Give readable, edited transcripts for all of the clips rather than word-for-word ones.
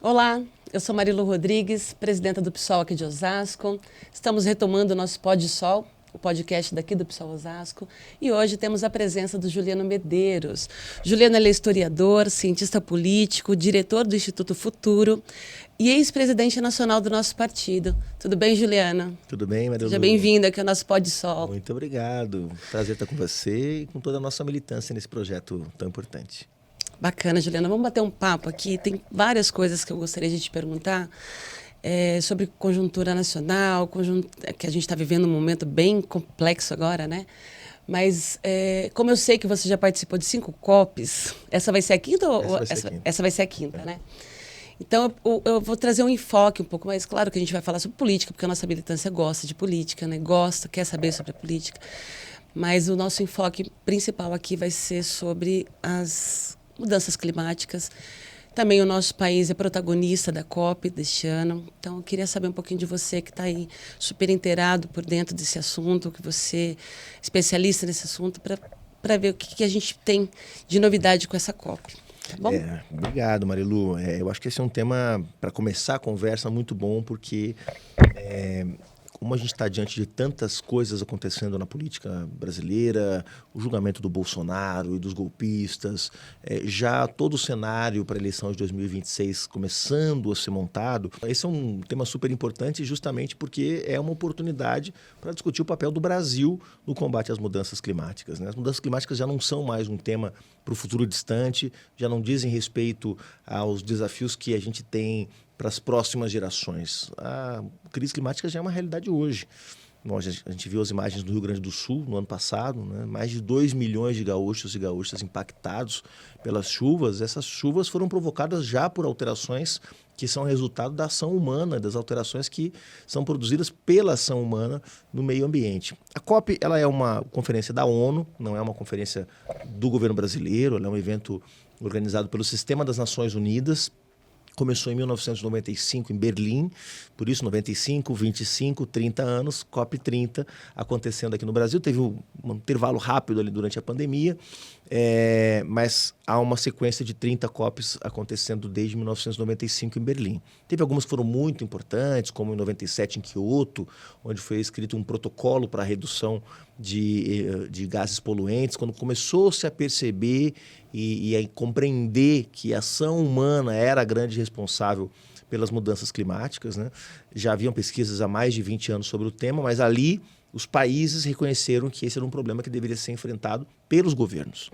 Olá, eu sou Marilu Rodrigues, presidenta do PSOL aqui de Osasco. Estamos retomando o nosso PodSol, o podcast daqui do PSOL Osasco. E hoje temos a presença do Juliano Medeiros. Juliano é historiador, cientista político, diretor do Instituto Futuro e ex-presidente nacional do nosso partido. Tudo bem, Juliano? Tudo bem, Marilu? Seja bem-vindo aqui ao nosso PodSol. Muito obrigado. Prazer estar com você e com toda a nossa militância nesse projeto tão importante. Bacana, Juliana. Vamos bater um papo aqui. Tem várias coisas que eu gostaria de te perguntar sobre conjuntura nacional, que a gente está vivendo um momento bem complexo agora, né? Mas como eu sei que você já participou de 5 COPs, essa vai ser a quinta? Essa vai ser a quinta, né? Então, eu vou trazer um enfoque um pouco mais claro, que a gente vai falar sobre política, porque a nossa militância gosta de política, né? Quer saber sobre a política. Mas o nosso enfoque principal aqui vai ser sobre as mudanças climáticas. Também o nosso país é protagonista da COP deste ano. Então, eu queria saber um pouquinho de você, que está aí super inteirado por dentro desse assunto, que você é especialista nesse assunto, para ver o que a gente tem de novidade com essa COP. Tá bom? Obrigado, Marilu. Eu acho que esse é um tema, para começar a conversa, muito bom, porque como a gente está diante de tantas coisas acontecendo na política brasileira, o julgamento do Bolsonaro e dos golpistas, já todo o cenário para a eleição de 2026 começando a ser montado, esse é um tema super importante justamente porque é uma oportunidade para discutir o papel do Brasil no combate às mudanças climáticas, né? As mudanças climáticas já não são mais um tema para o futuro distante, já não dizem respeito aos desafios que a gente tem para as próximas gerações. A crise climática já é uma realidade hoje. A gente viu as imagens do Rio Grande do Sul no ano passado, né? Mais de 2 milhões de gaúchos e gaúchas impactados pelas chuvas. Essas chuvas foram provocadas já por alterações que são resultado da ação humana, das alterações que são produzidas pela ação humana no meio ambiente. A COP ela é uma conferência da ONU, não é uma conferência do governo brasileiro, ela é um evento organizado pelo Sistema das Nações Unidas. Começou em 1995 em Berlim, por isso 95, 25, 30 anos, COP30 acontecendo aqui no Brasil. Teve um intervalo rápido ali durante a pandemia, mas há uma sequência de 30 COPs acontecendo desde 1995 em Berlim. Teve algumas que foram muito importantes, como em 97 em Kyoto, onde foi escrito um protocolo para a redução de gases poluentes, quando começou-se a perceber e a compreender que a ação humana era a grande responsável pelas mudanças climáticas, né? Já haviam pesquisas há mais de 20 anos sobre o tema, mas ali os países reconheceram que esse era um problema que deveria ser enfrentado pelos governos.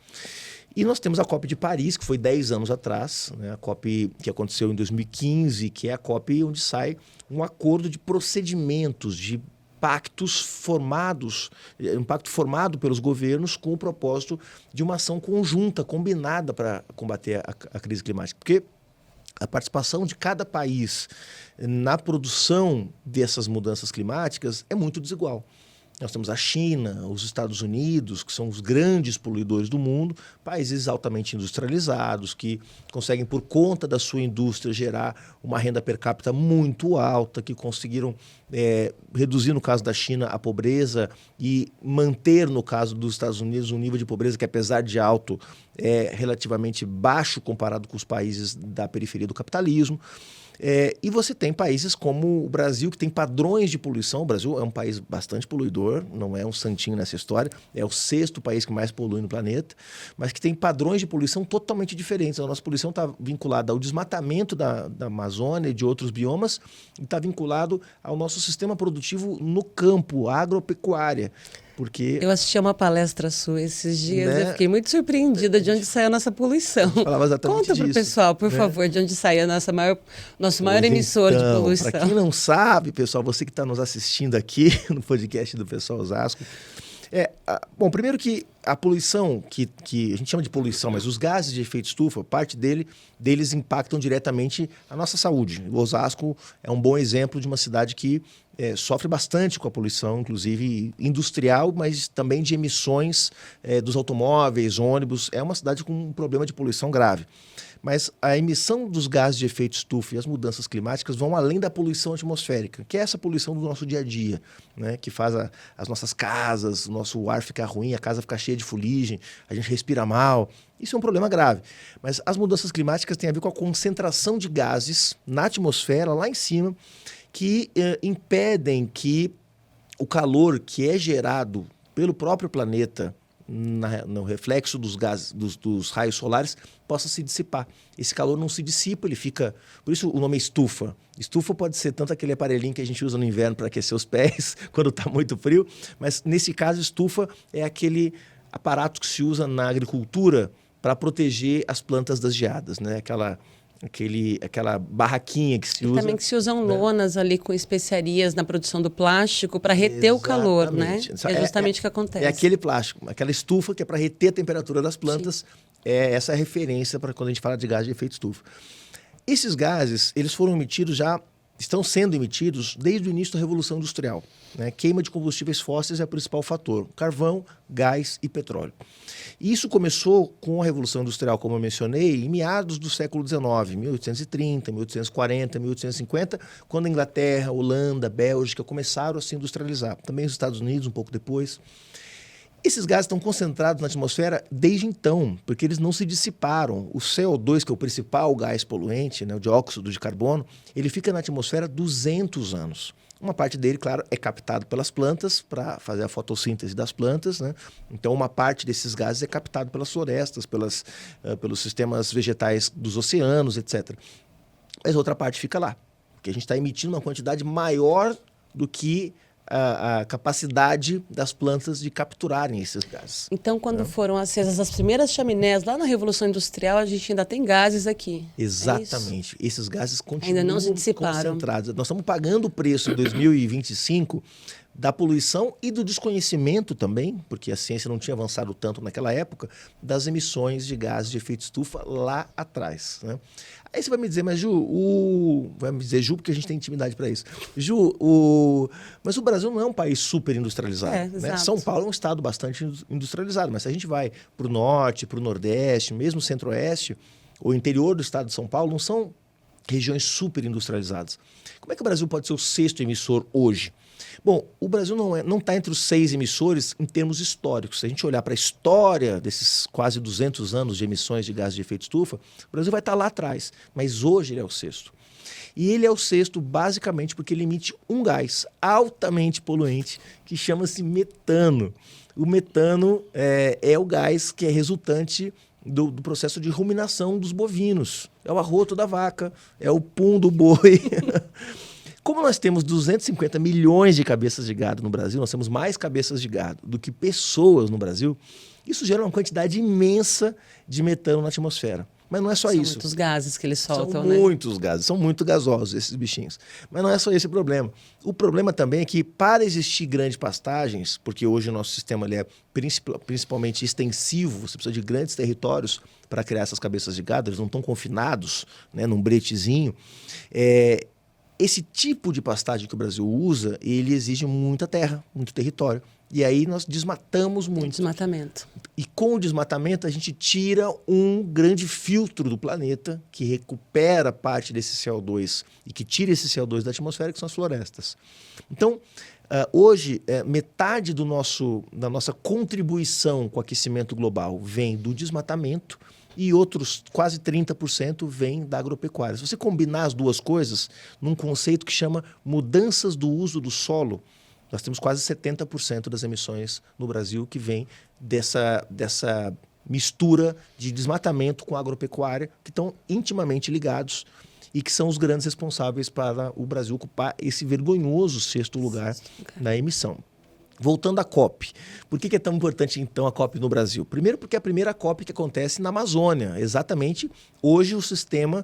E nós temos a COP de Paris, que foi 10 anos atrás, né? A COP que aconteceu em 2015, que é a COP onde sai um acordo de procedimentos, de pactos formados, um pacto formado pelos governos com o propósito de uma ação conjunta, combinada para combater a crise climática. Porque a participação de cada país na produção dessas mudanças climáticas é muito desigual. Nós temos a China, os Estados Unidos, que são os grandes poluidores do mundo, países altamente industrializados, que conseguem, por conta da sua indústria, gerar uma renda per capita muito alta, que conseguiram reduzir, no caso da China, a pobreza e manter, no caso dos Estados Unidos, um nível de pobreza que, apesar de alto, é relativamente baixo comparado com os países da periferia do capitalismo. E você tem países como o Brasil, que tem padrões de poluição. O Brasil é um país bastante poluidor, não é um santinho nessa história, é o 6º país que mais polui no planeta, mas que tem padrões de poluição totalmente diferentes. A nossa poluição está vinculada ao desmatamento da Amazônia e de outros biomas, e está vinculado ao nosso sistema produtivo no campo, agropecuária. Porque, eu assisti a uma palestra sua esses dias, né? Eu fiquei muito surpreendida de onde saiu a nossa poluição. Falava exatamente Conta para o pessoal, por favor, de onde sai nosso maior emissor de poluição. Para quem não sabe, pessoal, você que está nos assistindo aqui no podcast do Pessoal Osasco, bom, primeiro que a poluição, que a gente chama de poluição, mas os gases de efeito estufa, parte deles impactam diretamente a nossa saúde. O Osasco é um bom exemplo de uma cidade que sofre bastante com a poluição, inclusive industrial, mas também de emissões dos automóveis, ônibus. É uma cidade com um problema de poluição grave. mas a emissão dos gases de efeito estufa e as mudanças climáticas vão além da poluição atmosférica, que é essa poluição do nosso dia a dia, né? Que faz as nossas casas, o nosso ar ficar ruim, a casa ficar cheia de fuligem, a gente respira mal. Isso é um problema grave. Mas as mudanças climáticas têm a ver com a concentração de gases na atmosfera, lá em cima, que impedem que o calor que é gerado pelo próprio planeta no reflexo dos gases, dos raios solares, possa se dissipar. Esse calor não se dissipa, ele fica... Por isso o nome é estufa. Estufa pode ser tanto aquele aparelhinho que a gente usa no inverno para aquecer os pés, quando está muito frio, mas nesse caso estufa é aquele aparato que se usa na agricultura para proteger as plantas das geadas, né? Aquela barraquinha que se usa. Também que se usam lonas ali com especiarias na produção do plástico para reter o calor, né? É justamente o que acontece. É aquele plástico, aquela estufa que é para reter a temperatura das plantas. Sim. É essa a referência para quando a gente fala de gás de efeito estufa. Esses gases, eles foram emitidos estão sendo emitidos desde o início da Revolução Industrial, né? Queima de combustíveis fósseis é o principal fator. Carvão, gás e petróleo. E isso começou com a Revolução Industrial, como eu mencionei, em meados do século XIX, 1830, 1840, 1850, quando a Inglaterra, Holanda, Bélgica começaram a se industrializar. Também os Estados Unidos, um pouco depois. Esses gases estão concentrados na atmosfera desde então, porque eles não se dissiparam. O CO2, que é o principal gás poluente, né, o dióxido de carbono, ele fica na atmosfera 200 anos. Uma parte dele, claro, é captado pelas plantas para fazer a fotossíntese das plantas, né? Então, uma parte desses gases é captado pelas florestas, pelos sistemas vegetais dos oceanos, etc. Mas outra parte fica lá, porque a gente está emitindo uma quantidade maior do que a capacidade das plantas de capturarem esses gases. Então, quando foram acesas as primeiras chaminés lá na Revolução Industrial, a gente ainda tem gases aqui. Exatamente. Esses gases continuam ainda não se dissiparam. Concentrados. Nós estamos pagando o preço em 2025 da poluição e do desconhecimento também, porque a ciência não tinha avançado tanto naquela época, das emissões de gases de efeito estufa lá atrás, né? Aí você vai me dizer, mas Ju, vai me dizer Ju, porque a gente tem intimidade para isso. Ju, mas o Brasil não é um país super industrializado, né? São Paulo é um estado bastante industrializado, mas se a gente vai para o norte, para o nordeste, mesmo centro-oeste, o interior do estado de São Paulo, não são regiões super industrializadas. Como é que o Brasil pode ser o sexto emissor hoje? Bom, o Brasil não está entre os 6 emissores em termos históricos. Se a gente olhar para a história desses quase 200 anos de emissões de gases de efeito estufa, o Brasil vai estar lá atrás, mas hoje ele é o sexto. E ele é o sexto basicamente porque ele emite um gás altamente poluente que chama-se metano. O metano é o gás que é resultante do processo de ruminação dos bovinos. É o arroto da vaca, é o pum do boi. Como nós temos 250 milhões de cabeças de gado no Brasil, nós temos mais cabeças de gado do que pessoas no Brasil, isso gera uma quantidade imensa de metano na atmosfera. Mas não é só isso. São muitos gases que eles soltam, né? São muitos gases, são muito gasosos esses bichinhos. Mas não é só esse o problema. O problema também é que para existir grandes pastagens, porque hoje o nosso sistema ele é principalmente extensivo, você precisa de grandes territórios para criar essas cabeças de gado, eles não estão confinados, né, num bretezinho. Esse tipo de pastagem que o Brasil usa, ele exige muita terra, muito território. E aí nós desmatamos muito. Desmatamento. E com o desmatamento a gente tira um grande filtro do planeta que recupera parte desse CO2 e que tira esse CO2 da atmosfera, que são as florestas. Então, hoje, metade da nossa contribuição com o aquecimento global vem do desmatamento e outros quase 30% vem da agropecuária. Se você combinar as duas coisas num conceito que chama mudanças do uso do solo, nós temos quase 70% das emissões no Brasil que vem dessa mistura de desmatamento com a agropecuária, que estão intimamente ligados e que são os grandes responsáveis para o Brasil ocupar esse vergonhoso sexto lugar na emissão. Voltando à COP. Por que é tão importante, então, a COP no Brasil? Primeiro, porque é a primeira COP que acontece na Amazônia. Exatamente hoje o sistema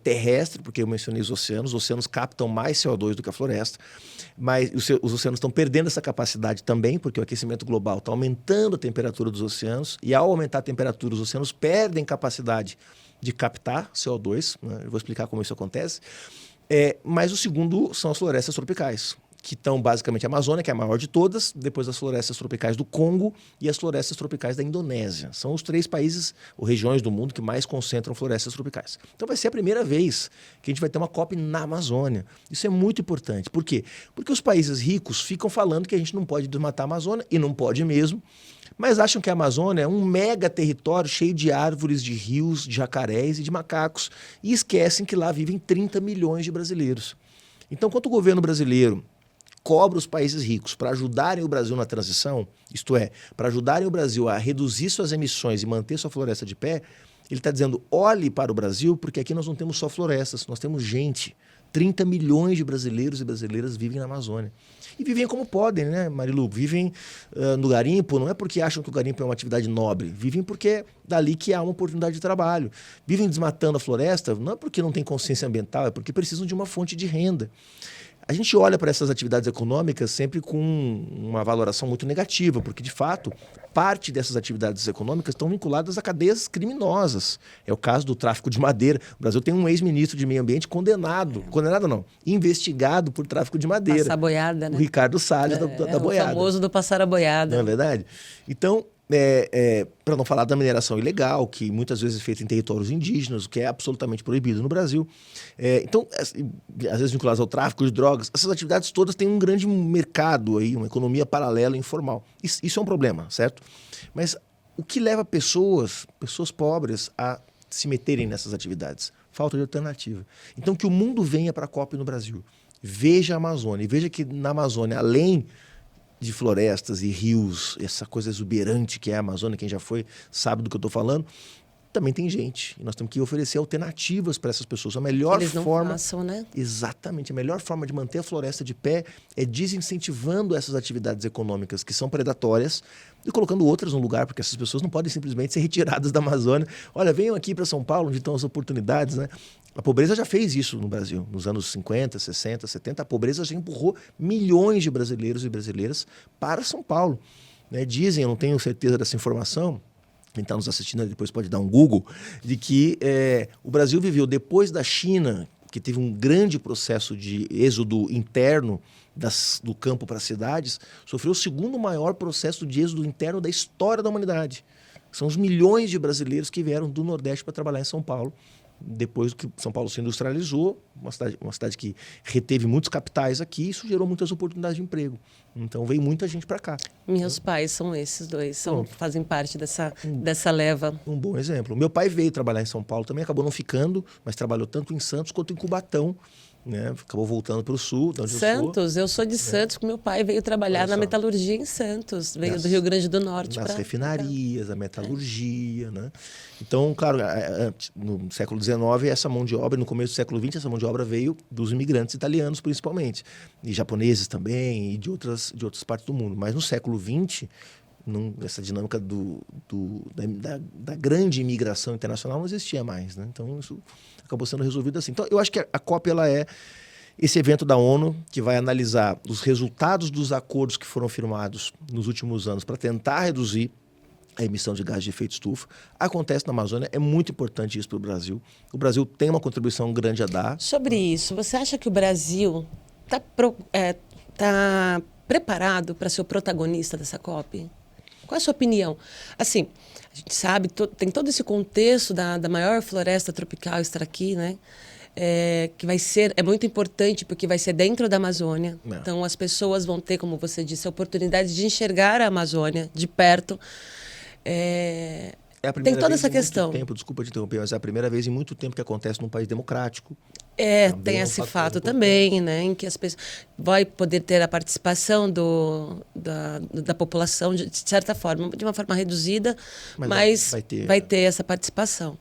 terrestre, porque eu mencionei os oceanos captam mais CO2 do que a floresta, mas os oceanos estão perdendo essa capacidade também, porque o aquecimento global está aumentando a temperatura dos oceanos, e ao aumentar a temperatura, os oceanos perdem capacidade de captar CO2, né? Eu vou explicar como isso acontece. Mas o segundo são as florestas tropicais, que estão basicamente a Amazônia, que é a maior de todas, depois as florestas tropicais do Congo e as florestas tropicais da Indonésia. São os 3 países ou regiões do mundo que mais concentram florestas tropicais. Então vai ser a primeira vez que a gente vai ter uma COP na Amazônia. Isso é muito importante. Por quê? Porque os países ricos ficam falando que a gente não pode desmatar a Amazônia, e não pode mesmo, mas acham que a Amazônia é um mega território cheio de árvores, de rios, de jacarés e de macacos, e esquecem que lá vivem 30 milhões de brasileiros. Então, quando o governo brasileiro cobra os países ricos para ajudarem o Brasil na transição, isto é, para ajudarem o Brasil a reduzir suas emissões e manter sua floresta de pé, ele está dizendo, olhe para o Brasil, porque aqui nós não temos só florestas, nós temos gente. 30 milhões de brasileiros e brasileiras vivem na Amazônia. E vivem como podem, né, Marilu? Vivem no garimpo, não é porque acham que o garimpo é uma atividade nobre, vivem porque é dali que há uma oportunidade de trabalho. Vivem desmatando a floresta, não é porque não tem consciência ambiental, é porque precisam de uma fonte de renda. A gente olha para essas atividades econômicas sempre com uma valoração muito negativa, porque, de fato, parte dessas atividades econômicas estão vinculadas a cadeias criminosas. É o caso do tráfico de madeira. O Brasil tem um ex-ministro de Meio Ambiente condenado não, investigado por tráfico de madeira. Passar a boiada, né? O Ricardo Salles da boiada. O famoso do passar a boiada. Não é verdade? Então, para não falar da mineração ilegal, que muitas vezes é feita em territórios indígenas, o que é absolutamente proibido no Brasil. Então, às vezes vinculadas ao tráfico de drogas, essas atividades todas têm um grande mercado, aí, uma economia paralela informal. Isso é um problema, certo? Mas o que leva pessoas pobres a se meterem nessas atividades? Falta de alternativa. Então, que o mundo venha para a COP no Brasil, veja a Amazônia, e veja que na Amazônia, além de florestas e rios, essa coisa exuberante que é a Amazônia, quem já foi sabe do que eu estou falando, também tem gente. E nós temos que oferecer alternativas para essas pessoas. A melhor Eles não forma... façam, né? Exatamente. A melhor forma de manter a floresta de pé é desincentivando essas atividades econômicas que são predatórias e colocando outras no lugar, porque essas pessoas não podem simplesmente ser retiradas da Amazônia. Olha, venham aqui para São Paulo, onde estão as oportunidades, né? A pobreza já fez isso no Brasil. Nos anos 50, 60, 70, a pobreza já empurrou milhões de brasileiros e brasileiras para São Paulo. Né? Dizem, eu não tenho certeza dessa informação, quem está nos assistindo depois pode dar um Google, de que o Brasil viveu depois da China, que teve um grande processo de êxodo interno do campo para as cidades, sofreu o segundo maior processo de êxodo interno da história da humanidade. São os milhões de brasileiros que vieram do Nordeste para trabalhar em São Paulo, depois que São Paulo se industrializou, uma cidade que reteve muitos capitais aqui, isso gerou muitas oportunidades de emprego. Então veio muita gente para cá. Meus pais são esses dois, fazem parte dessa leva. Um bom exemplo. Meu pai veio trabalhar em São Paulo também, acabou não ficando, mas trabalhou tanto em Santos quanto em Cubatão. Né? Acabou voltando para o sul, de onde Santos, eu sou de Santos, que meu pai veio trabalhar na metalurgia em Santos, veio do Rio Grande do Norte. Nas refinarias, a metalurgia. Né? Então, claro, no século XIX, essa mão de obra, no começo do século XX, essa mão de obra veio dos imigrantes italianos, principalmente, e japoneses também, e de outras partes do mundo. Mas no século XX, essa dinâmica da grande imigração internacional não existia mais. Né? Então, isso acabou sendo resolvido assim. Então, eu acho que a COP ela é esse evento da ONU que vai analisar os resultados dos acordos que foram firmados nos últimos anos para tentar reduzir a emissão de gás de efeito estufa. Acontece na Amazônia, é muito importante isso para o Brasil. O Brasil tem uma contribuição grande a dar. Sobre isso, você acha que o Brasil está preparado para ser o protagonista dessa COP? Qual é a sua opinião? Assim, a gente sabe, tem todo esse contexto da maior floresta tropical estar aqui, né? Que vai ser, é muito importante porque vai ser dentro da Amazônia. Então, as pessoas vão ter, como você disse, a oportunidade de enxergar a Amazônia de perto. Tem toda essa questão. Desculpa te interromper, mas é a primeira vez em muito tempo que acontece num país democrático. Tem esse fato também, né, em que as pessoas vai poder ter a participação da população de certa forma, de uma forma reduzida, mas vai ter essa participação.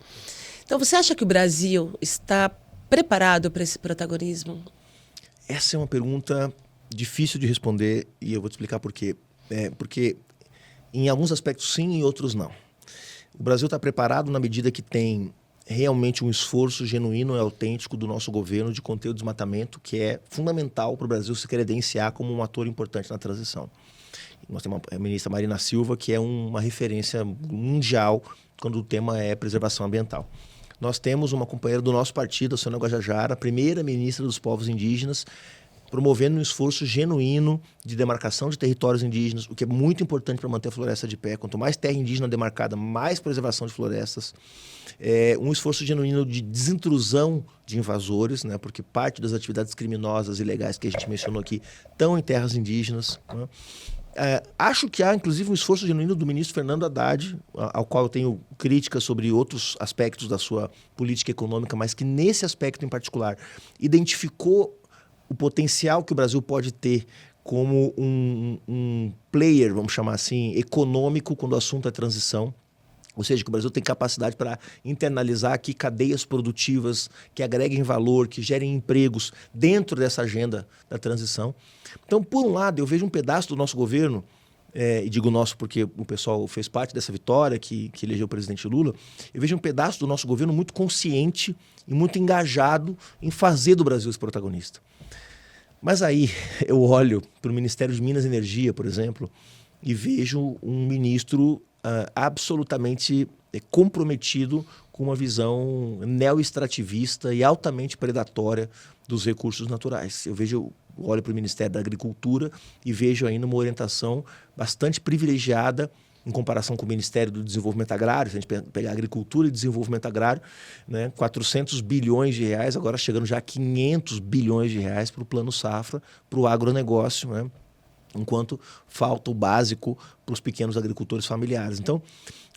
Então, você acha que o Brasil está preparado para esse protagonismo? Essa é uma pergunta difícil de responder e eu vou te explicar por quê. Porque em alguns aspectos sim, em outros não. O Brasil está preparado na medida que tem realmente um esforço genuíno e autêntico do nosso governo de conter o desmatamento, que é fundamental para o Brasil se credenciar como um ator importante na transição. Nós temos a ministra Marina Silva, que é uma referência mundial quando o tema é preservação ambiental. Nós temos uma companheira do nosso partido, a Sônia Guajajara, a primeira ministra dos povos indígenas, promovendo um esforço genuíno de demarcação de territórios indígenas, o que é muito importante para manter a floresta de pé. Quanto mais terra indígena demarcada, mais preservação de florestas. Um esforço genuíno de desintrusão de invasores, né, porque parte das atividades criminosas e ilegais que a gente mencionou aqui estão em terras indígenas, né. Acho que há, inclusive, um esforço genuíno do ministro Fernando Haddad, ao qual eu tenho críticas sobre outros aspectos da sua política econômica, mas que nesse aspecto em particular identificou o potencial que o Brasil pode ter como um player, vamos chamar assim, econômico quando o assunto é transição. Ou seja, que o Brasil tem capacidade para internalizar aqui cadeias produtivas que agreguem valor, que gerem empregos dentro dessa agenda da transição. Então, por um lado, eu vejo um pedaço do nosso governo, e digo nosso porque o pessoal fez parte dessa vitória que elegeu o presidente Lula, eu vejo um pedaço do nosso governo muito consciente e muito engajado em fazer do Brasil esse protagonista. Mas aí eu olho para o Ministério de Minas e Energia, por exemplo, e vejo um ministro absolutamente comprometido com uma visão neoextrativista e altamente predatória dos recursos naturais. Eu olho para o Ministério da Agricultura e vejo ainda uma orientação bastante privilegiada em comparação com o Ministério do Desenvolvimento Agrário. Se a gente pegar agricultura e desenvolvimento agrário, né, 400 bilhões de reais, agora chegando já a 500 bilhões de reais para o Plano Safra, para o agronegócio, né, enquanto falta o básico para os pequenos agricultores familiares. Então,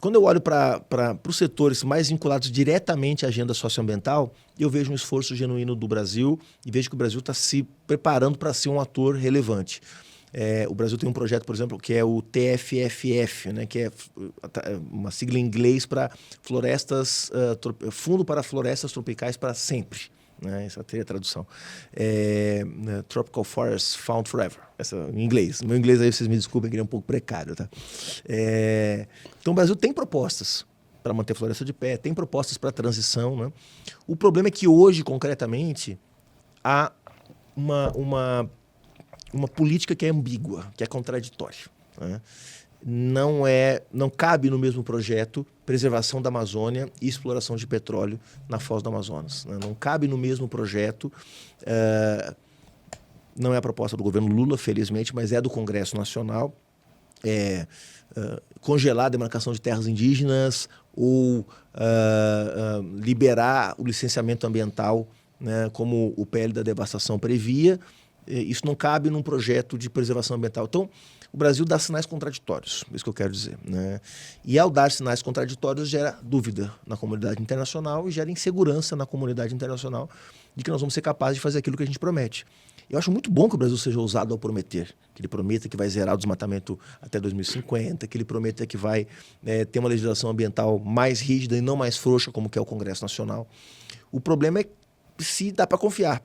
quando eu olho para os setores mais vinculados diretamente à agenda socioambiental, eu vejo um esforço genuíno do Brasil e vejo que o Brasil está se preparando para ser um ator relevante. O Brasil tem um projeto, por exemplo, que é o TFFF, né, que é uma sigla em inglês para Fundo para Florestas Tropicais para Sempre. Né, essa teria a tradução. Tropical Forests Found Forever. Essa em inglês. O meu inglês aí, vocês me desculpem, que ele é um pouco precário. Tá? Então o Brasil tem propostas para manter a floresta de pé, tem propostas para transição. Né? O problema é que hoje, concretamente, há uma política que é ambígua, que é contraditória. Né? Não cabe no mesmo projeto preservação da Amazônia e exploração de petróleo na foz do Amazonas. Né? Não cabe no mesmo projeto, não é a proposta do governo Lula, felizmente, mas é do Congresso Nacional, congelar a demarcação de terras indígenas ou liberar o licenciamento ambiental, né, como o PL da devastação previa. Isso não cabe num projeto de preservação ambiental. Então, o Brasil dá sinais contraditórios, é isso que eu quero dizer. Né? E ao dar sinais contraditórios, gera dúvida na comunidade internacional e gera insegurança na comunidade internacional de que nós vamos ser capazes de fazer aquilo que a gente promete. Eu acho muito bom que o Brasil seja ousado ao prometer, que ele prometa que vai zerar o desmatamento até 2050, que ele prometa que vai ter uma legislação ambiental mais rígida e não mais frouxa, como que é o Congresso Nacional. O problema é se dá para confiar.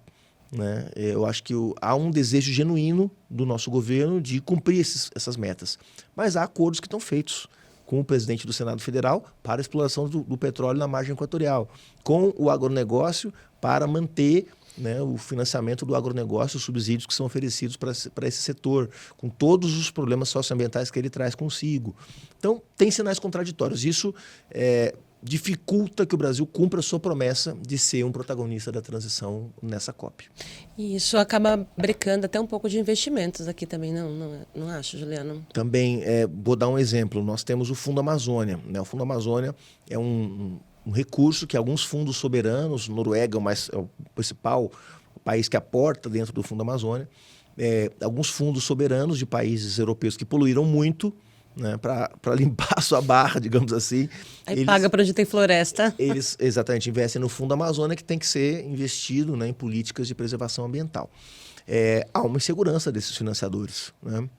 Né? Eu acho que há um desejo genuíno do nosso governo de cumprir essas metas. Mas há acordos que estão feitos com o presidente do Senado Federal para a exploração do petróleo na margem equatorial, com o agronegócio para manter, né, o financiamento do agronegócio, os subsídios que são oferecidos para esse setor, com todos os problemas socioambientais que ele traz consigo. Então, tem sinais contraditórios. Isso dificulta que o Brasil cumpra a sua promessa de ser um protagonista da transição nessa COP. E isso acaba brecando até um pouco de investimentos aqui também, não acho, Juliano? Também, vou dar um exemplo. Nós temos o Fundo Amazônia. Né? O Fundo Amazônia é um recurso que alguns fundos soberanos, Noruega é o principal país que aporta dentro do Fundo Amazônia, alguns fundos soberanos de países europeus que poluíram muito, né, para limpar a sua barra, digamos assim. Aí paga para onde tem floresta. Eles, exatamente, investem no Fundo Amazônia, que tem que ser investido, né, em políticas de preservação ambiental. Há uma insegurança desses financiadores. Né?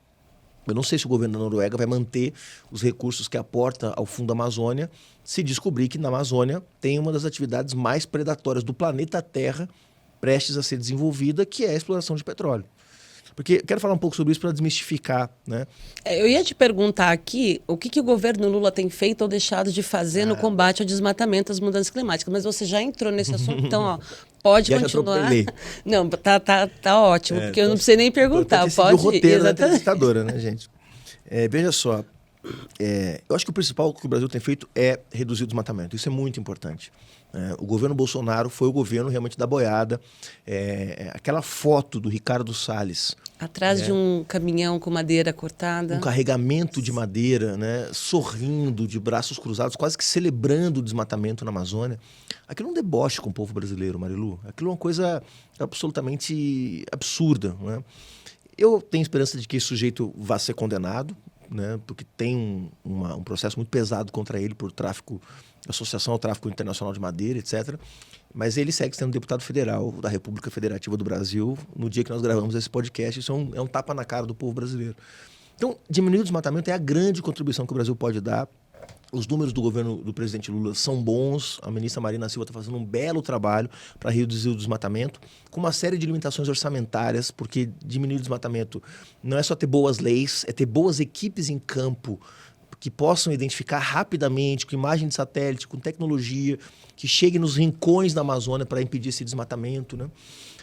Eu não sei se o governo da Noruega vai manter os recursos que aporta ao Fundo Amazônia se descobrir que na Amazônia tem uma das atividades mais predatórias do planeta Terra prestes a ser desenvolvida, que é a exploração de petróleo. Porque eu quero falar um pouco sobre isso para desmistificar. Né? Eu ia te perguntar aqui o que o governo Lula tem feito ou deixado de fazer no combate ao desmatamento e às mudanças climáticas. Mas você já entrou nesse assunto, então ó, pode continuar. Não, tá ótimo, porque eu não precisei nem perguntar. Pode ir. O roteiro da entrevistadora, né, gente? Veja só, eu acho que o principal que o Brasil tem feito é reduzir o desmatamento. Isso é muito importante. O governo Bolsonaro foi o governo realmente da boiada. Aquela foto do Ricardo Salles Atrás de um caminhão com madeira cortada. Um carregamento de madeira, né, sorrindo, de braços cruzados, quase que celebrando o desmatamento na Amazônia. Aquilo é um deboche com o povo brasileiro, Marilu. Aquilo é uma coisa absolutamente absurda. Né? Eu tenho esperança de que esse sujeito vá ser condenado, né, porque tem um processo muito pesado contra ele por tráfico, associação ao tráfico internacional de madeira, etc. Mas ele segue sendo deputado federal da República Federativa do Brasil no dia que nós gravamos esse podcast. Isso é um tapa na cara do povo brasileiro. Então, diminuir o desmatamento é a grande contribuição que o Brasil pode dar. Os números do governo do presidente Lula são bons. A ministra Marina Silva está fazendo um belo trabalho para reduzir o desmatamento, com uma série de limitações orçamentárias, porque diminuir o desmatamento não é só ter boas leis, é ter boas equipes em campo que possam identificar rapidamente, com imagem de satélite, com tecnologia, que chegue nos rincões da Amazônia para impedir esse desmatamento. Né?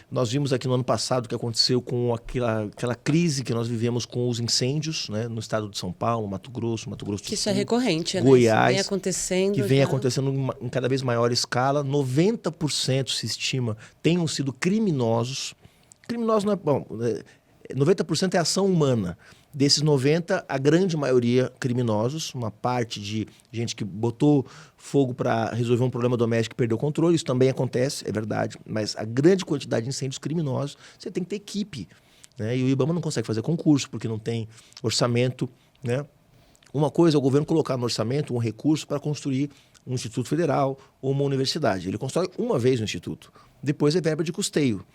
Nós vimos aqui no ano passado o que aconteceu com aquela crise que nós vivemos com os incêndios, né? No estado de São Paulo, Mato Grosso do Sul. Que isso é recorrente, Goiás, né? Isso vem acontecendo. Que vem acontecendo em cada vez maior escala. 90% se estima tenham sido criminosos. Criminosos não é bom. 90% é ação humana. Desses 90, a grande maioria criminosos, uma parte de gente que botou fogo para resolver um problema doméstico e perdeu o controle, isso também acontece, é verdade, mas a grande quantidade de incêndios criminosos, você tem que ter equipe. Né? E o IBAMA não consegue fazer concurso, porque não tem orçamento. Né? Uma coisa é o governo colocar no orçamento um recurso para construir um instituto federal ou uma universidade. Ele constrói uma vez o instituto, depois é verba de custeio.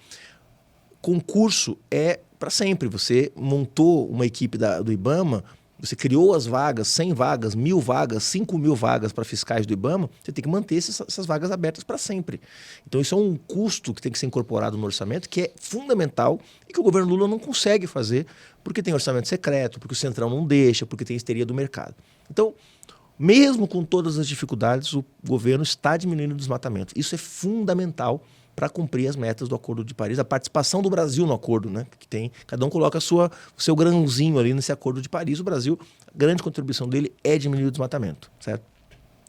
Concurso é para sempre. Você montou uma equipe do IBAMA, você criou as vagas, 100 vagas, 1.000 vagas, 5.000 vagas para fiscais do IBAMA, você tem que manter essas vagas abertas para sempre. Então isso é um custo que tem que ser incorporado no orçamento, que é fundamental e que o governo Lula não consegue fazer, porque tem orçamento secreto, porque o Centrão não deixa, porque tem histeria do mercado. Então, mesmo com todas as dificuldades, o governo está diminuindo o desmatamento. Isso é fundamental para cumprir as metas do Acordo de Paris, a participação do Brasil no acordo, né? Que tem, cada um coloca o seu grãozinho ali nesse Acordo de Paris. O Brasil, a grande contribuição dele é diminuir o desmatamento, certo?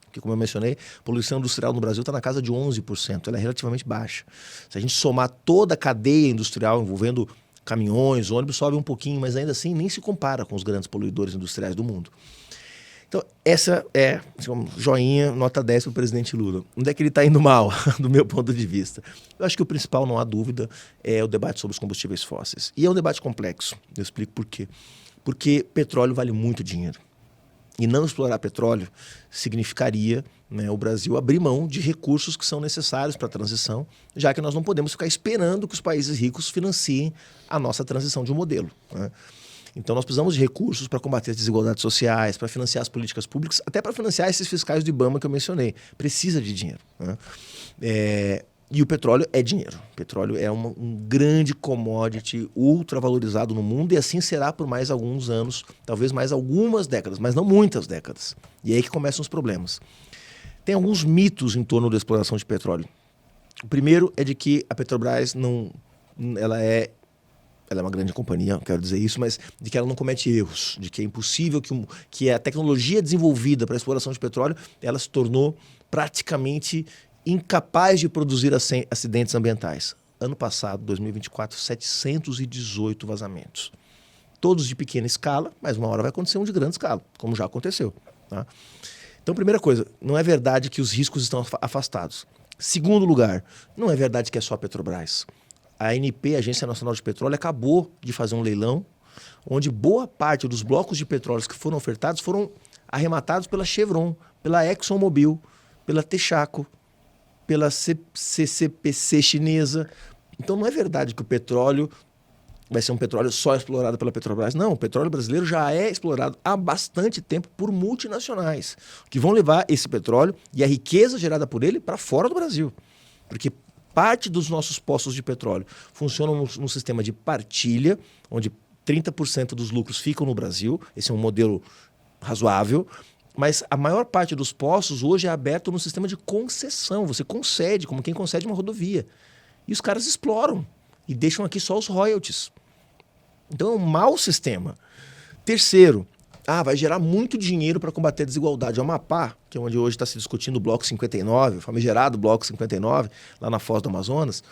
Porque, como eu mencionei, a poluição industrial no Brasil está na casa de 11%, ela é relativamente baixa. Se a gente somar toda a cadeia industrial envolvendo caminhões, ônibus, sobe um pouquinho, mas ainda assim nem se compara com os grandes poluidores industriais do mundo. Então, essa é, joinha, nota 10 para o presidente Lula. Onde é que ele está indo mal, do meu ponto de vista? Eu acho que o principal, não há dúvida, é o debate sobre os combustíveis fósseis. E é um debate complexo. Eu explico por quê. Porque petróleo vale muito dinheiro. E não explorar petróleo significaria, né, o Brasil abrir mão de recursos que são necessários para a transição, já que nós não podemos ficar esperando que os países ricos financiem a nossa transição de um modelo. Né? Então, nós precisamos de recursos para combater as desigualdades sociais, para financiar as políticas públicas, até para financiar esses fiscais do IBAMA que eu mencionei. Precisa de dinheiro. Né? E o petróleo é dinheiro. O petróleo é um grande commodity ultravalorizado no mundo e assim será por mais alguns anos, talvez mais algumas décadas, mas não muitas décadas. E é aí que começam os problemas. Tem alguns mitos em torno da exploração de petróleo. O primeiro é de que a Petrobras ela é uma grande companhia, quero dizer isso, mas de que ela não comete erros, de que é impossível que a tecnologia desenvolvida para a exploração de petróleo, ela se tornou praticamente incapaz de produzir acidentes ambientais. Ano passado, 2024, 718 vazamentos. Todos de pequena escala, mas uma hora vai acontecer um de grande escala, como já aconteceu. Tá? Então, primeira coisa, não é verdade que os riscos estão afastados. Segundo lugar, não é verdade que é só a Petrobras. A ANP, a Agência Nacional de Petróleo, acabou de fazer um leilão onde boa parte dos blocos de petróleo que foram ofertados foram arrematados pela Chevron, pela ExxonMobil, pela Texaco, pela CCPC chinesa. Então não é verdade que o petróleo vai ser um petróleo só explorado pela Petrobras. Não, o petróleo brasileiro já é explorado há bastante tempo por multinacionais, que vão levar esse petróleo e a riqueza gerada por ele para fora do Brasil. Porque parte dos nossos poços de petróleo funcionam num sistema de partilha, onde 30% dos lucros ficam no Brasil. Esse é um modelo razoável. Mas a maior parte dos poços hoje é aberto no sistema de concessão. Você concede, como quem concede uma rodovia. E os caras exploram e deixam aqui só os royalties. Então é um mau sistema. Terceiro, vai gerar muito dinheiro para combater a desigualdade. O Amapá, que é onde hoje está se discutindo o Bloco 59, o famigerado Bloco 59, lá na Foz do Amazonas,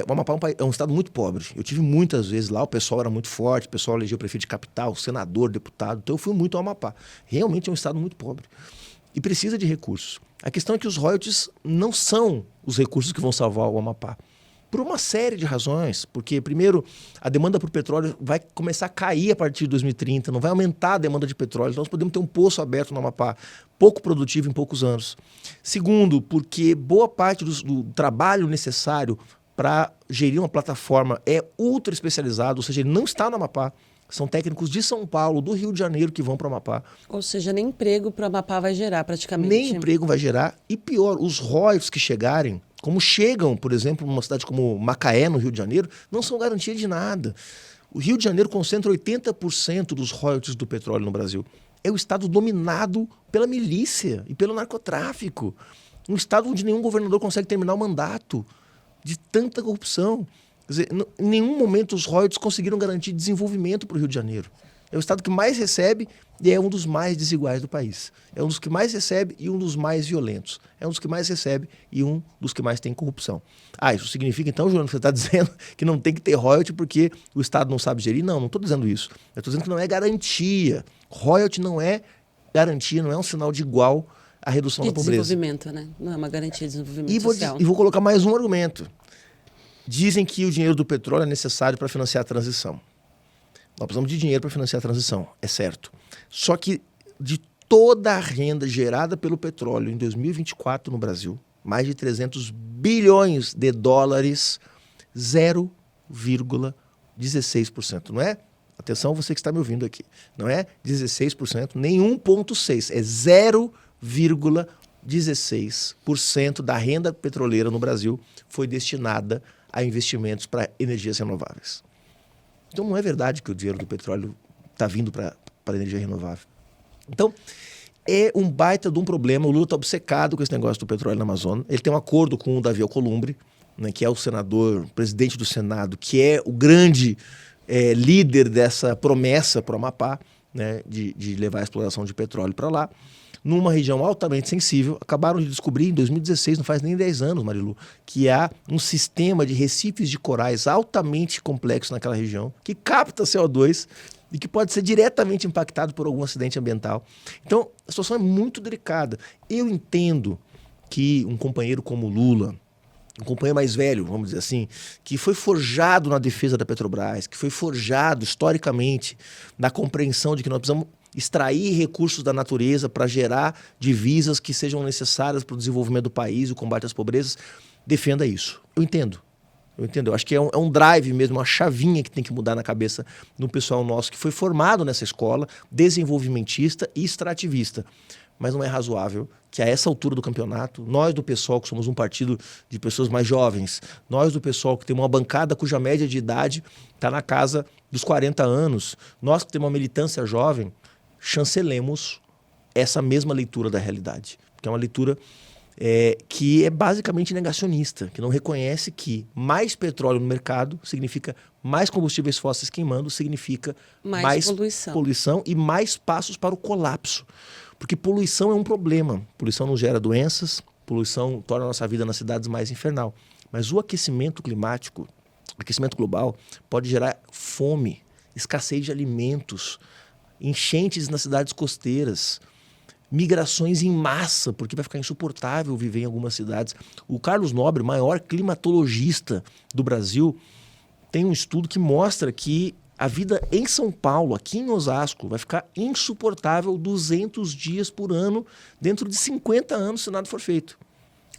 o Amapá é um estado muito pobre. Eu tive muitas vezes lá, o pessoal era muito forte, o pessoal elegeu prefeito de capital, senador, deputado, então eu fui muito ao Amapá. Realmente é um estado muito pobre e precisa de recursos. A questão é que os royalties não são os recursos que vão salvar o Amapá. Por uma série de razões, porque primeiro a demanda por petróleo vai começar a cair a partir de 2030, não vai aumentar a demanda de petróleo, então nós podemos ter um poço aberto no Amapá, pouco produtivo em poucos anos. Segundo, porque boa parte do trabalho necessário para gerir uma plataforma é ultra especializado, ou seja, ele não está no Amapá. São técnicos de São Paulo, do Rio de Janeiro que vão para o Amapá. Ou seja, nem emprego para o Amapá vai gerar praticamente. Nem emprego vai gerar. E pior, os royalties que chegarem, como chegam, por exemplo, numa cidade como Macaé, no Rio de Janeiro, não são garantia de nada. O Rio de Janeiro concentra 80% dos royalties do petróleo no Brasil. É o estado dominado pela milícia e pelo narcotráfico. Um estado onde nenhum governador consegue terminar o mandato, de tanta corrupção. Quer dizer, em nenhum momento os royalties conseguiram garantir desenvolvimento para o Rio de Janeiro. É o estado que mais recebe e é um dos mais desiguais do país. É um dos que mais recebe e um dos mais violentos. É um dos que mais recebe e um dos que mais tem corrupção. Isso significa então, João, que você está dizendo que não tem que ter royalty porque o estado não sabe gerir? Não estou dizendo isso. Eu estou dizendo que não é garantia. Royalty não é garantia, não é um sinal de igual à redução da pobreza. Desenvolvimento, né? Não é uma garantia de desenvolvimento social. E vou colocar mais um argumento. Dizem que o dinheiro do petróleo é necessário para financiar a transição. Nós precisamos de dinheiro para financiar a transição, é certo. Só que de toda a renda gerada pelo petróleo em 2024 no Brasil, mais de 300 bilhões de dólares, 0,16%. Não é? Atenção, você que está me ouvindo aqui. Não é 16%, nem 1,6%. É 0,16% da renda petroleira no Brasil foi destinada a investimentos para energias renováveis. Então não é verdade que o dinheiro do petróleo está vindo para energia renovável. Então é um baita de um problema. O Lula está obcecado com esse negócio do petróleo na Amazônia. Ele tem um acordo com o Davi Alcolumbre, né, que é o senador, presidente do Senado, que é o grande líder dessa promessa para o Amapá, né, de levar a exploração de petróleo para lá. Numa região altamente sensível, acabaram de descobrir em 2016, não faz nem 10 anos, Marilu, que há um sistema de recifes de corais altamente complexo naquela região, que capta CO2 e que pode ser diretamente impactado por algum acidente ambiental. Então, a situação é muito delicada. Eu entendo que um companheiro como Lula, um companheiro mais velho, vamos dizer assim, que foi forjado na defesa da Petrobras, que foi forjado historicamente na compreensão de que nós precisamos extrair recursos da natureza para gerar divisas que sejam necessárias para o desenvolvimento do país, o combate às pobrezas, defenda isso. Eu entendo. Eu acho que é um drive mesmo, uma chavinha que tem que mudar na cabeça do pessoal nosso que foi formado nessa escola, desenvolvimentista e extrativista. Mas não é razoável que a essa altura do campeonato, nós do PSOL, que somos um partido de pessoas mais jovens, nós do PSOL, que temos uma bancada cuja média de idade está na casa dos 40 anos, nós que temos uma militância jovem, chancelemos essa mesma leitura da realidade. Que é uma leitura que é basicamente negacionista, que não reconhece que mais petróleo no mercado significa mais combustíveis fósseis queimando, significa mais poluição e mais passos para o colapso. Porque poluição é um problema. Poluição não gera doenças, poluição torna a nossa vida nas cidades mais infernal. Mas o aquecimento climático, o aquecimento global, pode gerar fome, escassez de alimentos, enchentes nas cidades costeiras, migrações em massa, porque vai ficar insuportável viver em algumas cidades. O Carlos Nobre, maior climatologista do Brasil, tem um estudo que mostra que a vida em São Paulo, aqui em Osasco, vai ficar insuportável 200 dias por ano, dentro de 50 anos, se nada for feito.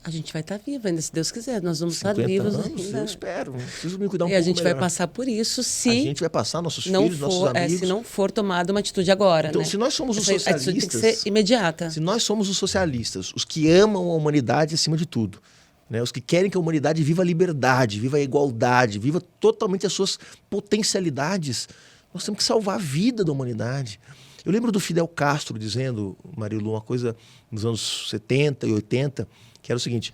A gente vai estar vivo ainda, se Deus quiser. Nós vamos estar vivos ainda. Eu espero. Preciso me cuidar um pouco melhor. E a gente vai melhor. Passar por isso se... A gente vai passar, nossos filhos, nossos amigos. Se não for tomada uma atitude agora, então, né? Se nós somos os Essa socialistas... atitude tem que ser imediata. Se nós somos os socialistas, os que amam a humanidade acima de tudo, né? Os que querem que a humanidade viva a liberdade, viva a igualdade, viva totalmente as suas potencialidades, nós temos que salvar a vida da humanidade. Eu lembro do Fidel Castro dizendo, Marilu, uma coisa nos anos 70 e 80, que era o seguinte: